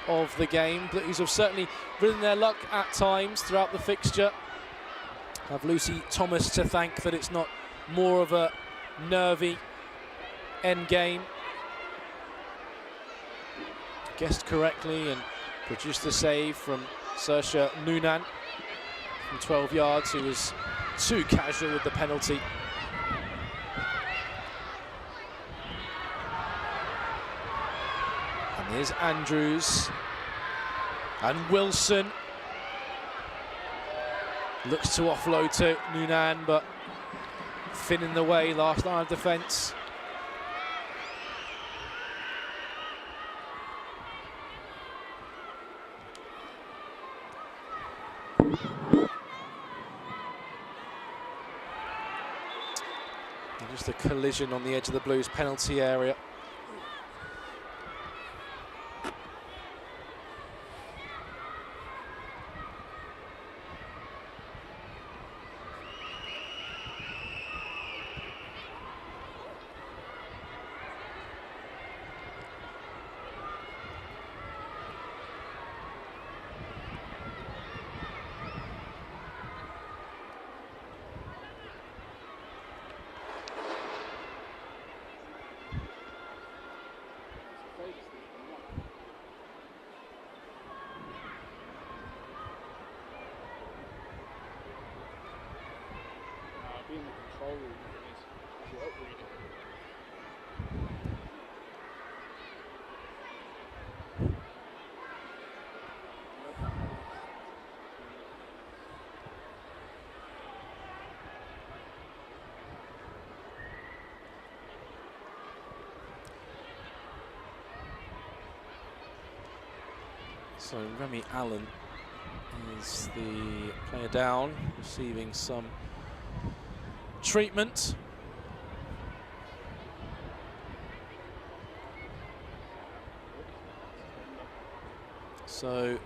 [SPEAKER 1] of the game. Blues have certainly ridden their luck at times throughout the fixture. Have Lucy Thomas to thank that it's not more of a nervy end game. Guessed correctly and Produced the save from Saoirse Noonan from 12 yards, who was too casual with the penalty. And here's Andrews. And Wilson looks to offload to Noonan, but Finn in the way, last line of defence. And just a collision on the edge of the Blues penalty area.
[SPEAKER 2] In the control room is what we do.
[SPEAKER 1] So Remy Allen is the player down, receiving some treatment. So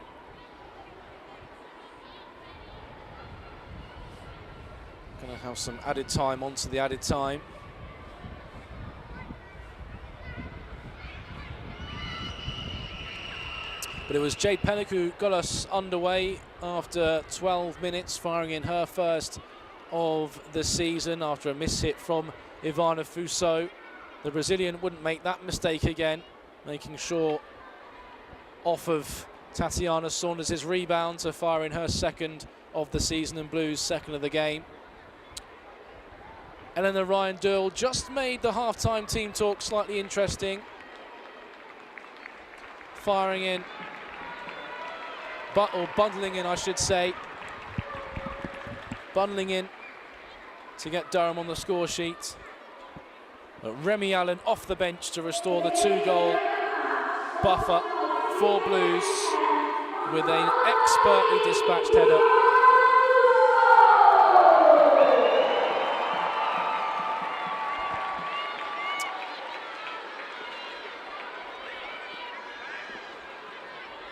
[SPEAKER 1] going to have some added time onto the added time. But it was Jade Pennock who got us underway after 12 minutes, firing in her first of the season after a miss hit from Ivana Fuso. The Brazilian wouldn't make that mistake again, making sure off of Tatiana Saunders' rebound to fire in her second of the season and Blues' second of the game. Eleanor Ryan Doyle just made the half-time team talk slightly interesting. Firing in, or bundling in, I should say. Bundling in to get Durham on the score sheet. But Remy Allen off the bench to restore the 2-goal buffer for Blues with an expertly dispatched header.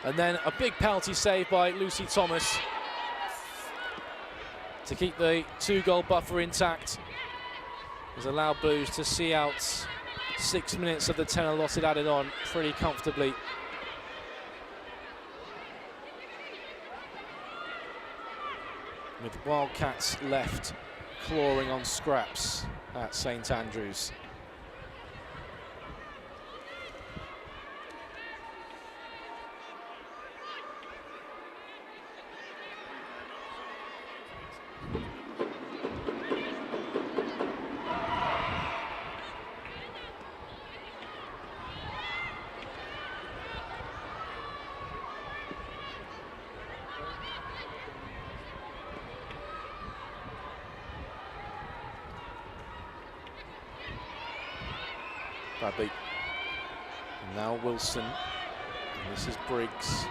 [SPEAKER 1] And then a big penalty save by Lucy Thomas to keep the 2-goal buffer intact. Has allowed Blues to see out 6 minutes of the 10 allotted added on pretty comfortably. With Wildcats left clawing on scraps at St Andrews. Bradley. And now Wilson. And this is Briggs.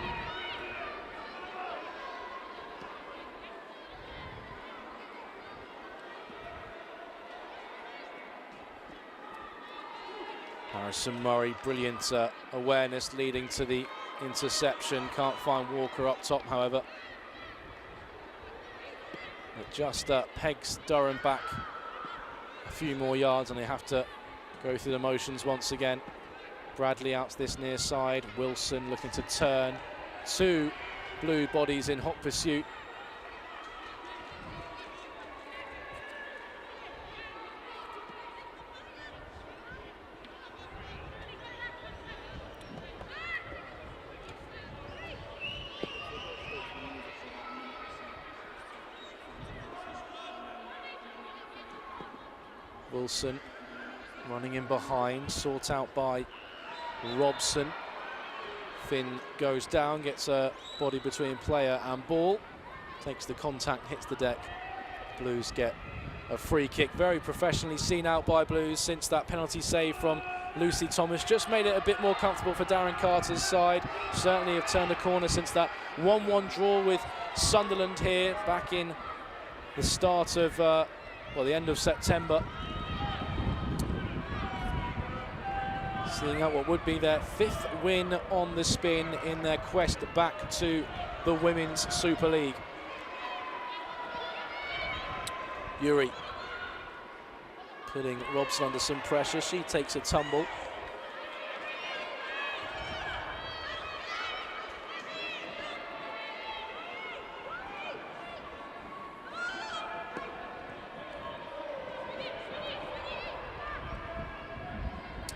[SPEAKER 1] Harrison Murray, brilliant awareness leading to the interception. Can't find Walker up top, however. It just pegs Durham back a few more yards and they have to go through the motions once again. Bradley out to this near side. Wilson looking to turn. 2 Blue bodies in hot pursuit. Wilson running in behind, sought out by Robson. Finn goes down, gets a body between player and ball, takes the contact, hits the deck. Blues get a free kick, very professionally seen out by Blues since that penalty save from Lucy Thomas. Just made it a bit more comfortable for Darren Carter's side. Certainly have turned a corner since that 1-1 draw with Sunderland here back in the start of, well, the end of September. Seeing out what would be their 5th win on the spin in their quest back to the Women's Super League. Yuri putting Robson under some pressure. She takes a tumble.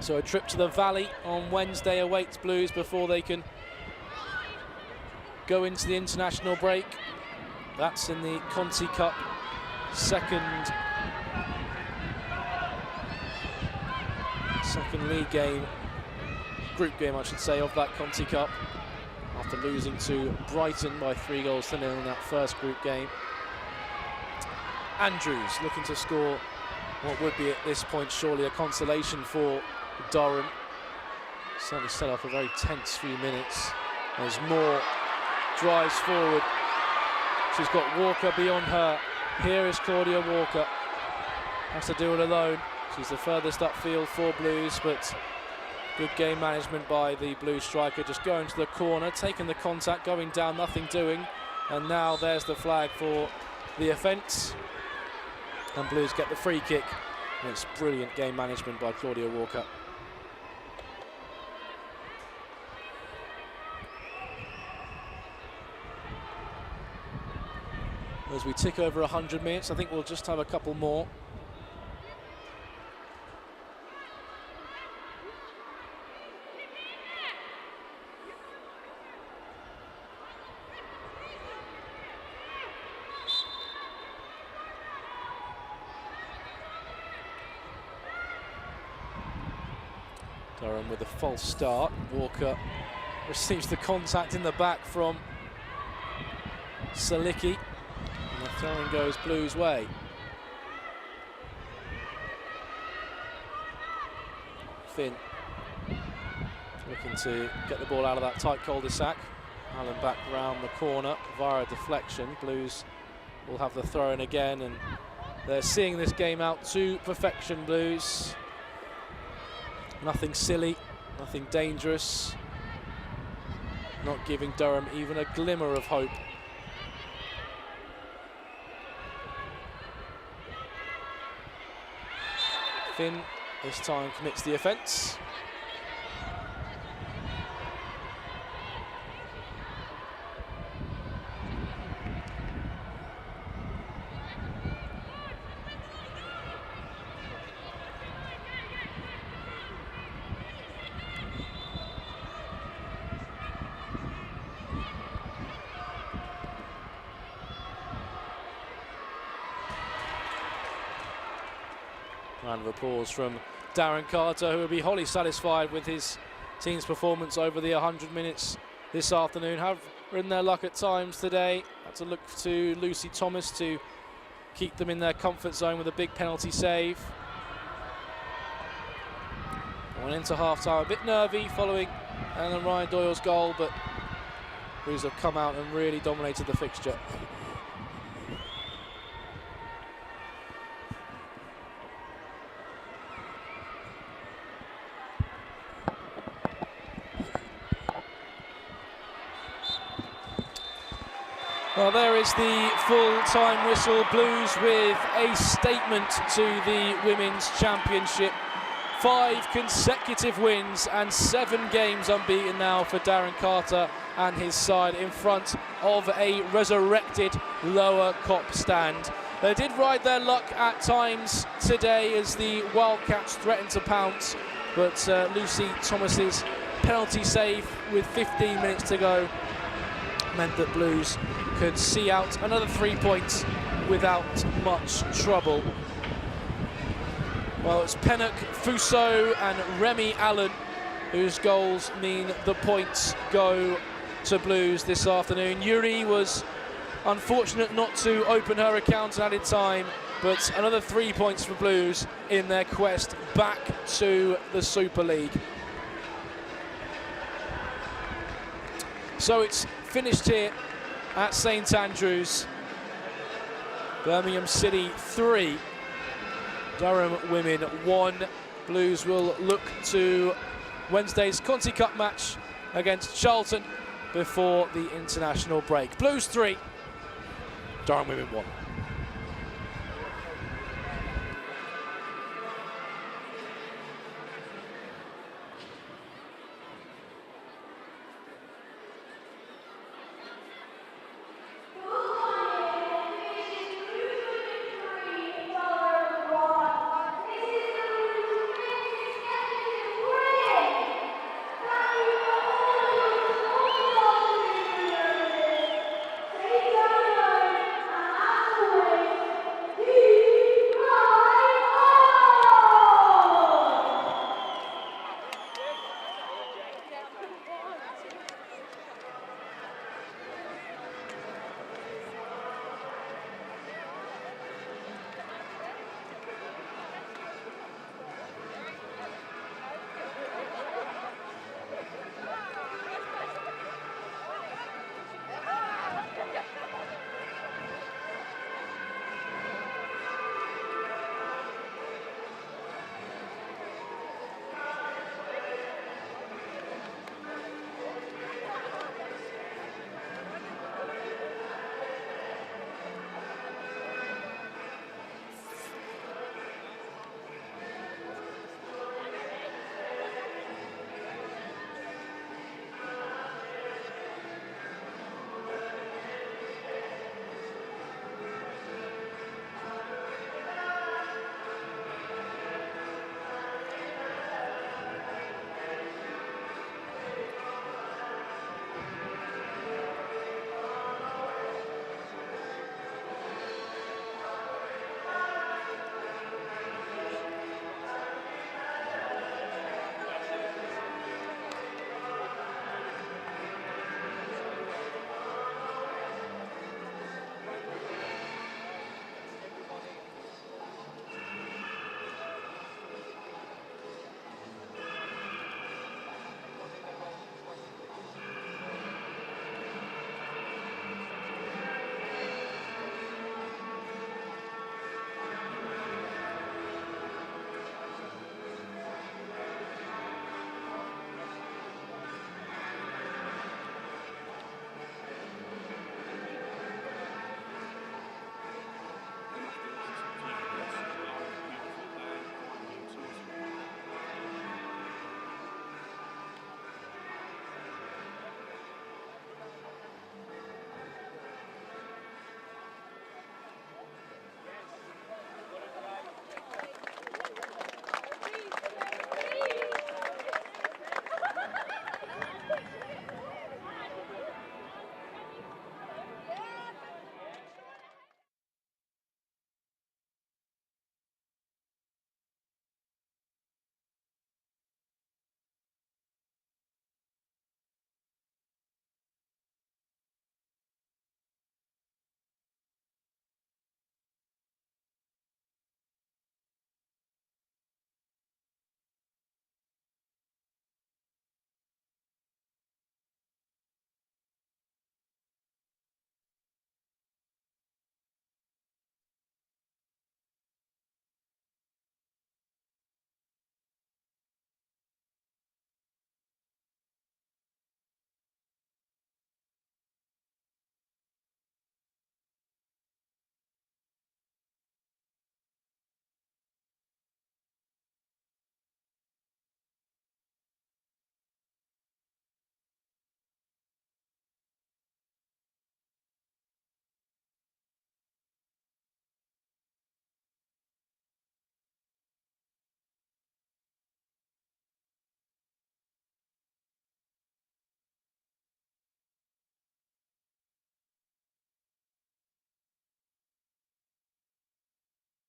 [SPEAKER 1] So a trip to the Valley on Wednesday awaits Blues before they can go into the international break. That's in the Conti Cup, second league game, group game I should say, of that Conti Cup, after losing to Brighton by 3-0 in that first group game. Andrews looking to score what would be at this point surely a consolation for Durham. Certainly set off a very tense few minutes as Moore drives forward. She's got Walker beyond her. Here is Claudia Walker. Has to do it alone. She's the furthest upfield for Blues, but good game management by the Blues striker. Just going to the corner, taking the contact, going down, nothing doing. And now there's the flag for the offence. And Blues get the free kick. And it's brilliant game management by Claudia Walker. As we tick over 100 minutes, I think we'll just have a couple more. Durham with a false start. Walker receives the contact in the back from Salicki. And the throw-in goes Blues' way. Finn looking to get the ball out of that tight cul-de-sac. Allen back round the corner via a deflection. Blues will have the throw-in again, and they're seeing this game out to perfection, Blues. Nothing silly, nothing dangerous. Not giving Durham even a glimmer of hope. Finn this time commits the offence. Round of applause from Darren Carter, who will be wholly satisfied with his team's performance over the 100 minutes this afternoon. Have ridden their luck at times today. Had to look to Lucy Thomas to keep them in their comfort zone with a big penalty save. Went into half-time a bit nervy following Ryan Doyle's goal, but Blues have come out and really dominated the fixture. Well, there is the full-time whistle. Blues with a statement to the Women's Championship. 5 consecutive wins and 7 games unbeaten now for Darren Carter and his side in front of a resurrected lower Kop stand. They did ride their luck at times today as the Wildcats threatened to pounce, but Lucy Thomas's penalty save with 15 minutes to go meant that Blues could see out another 3 points without much trouble. Well, it's Pennock, Fuso and Remy Allen whose goals mean the points go to Blues this afternoon. Yuri was unfortunate not to open her account at added time, but another 3 points for Blues in their quest back to the Super League. So it's finished here at St Andrews. Birmingham City 3, Durham Women 1. Blues will look to Wednesday's Conti Cup match against Charlton before the international break. Blues 3, Durham Women 1.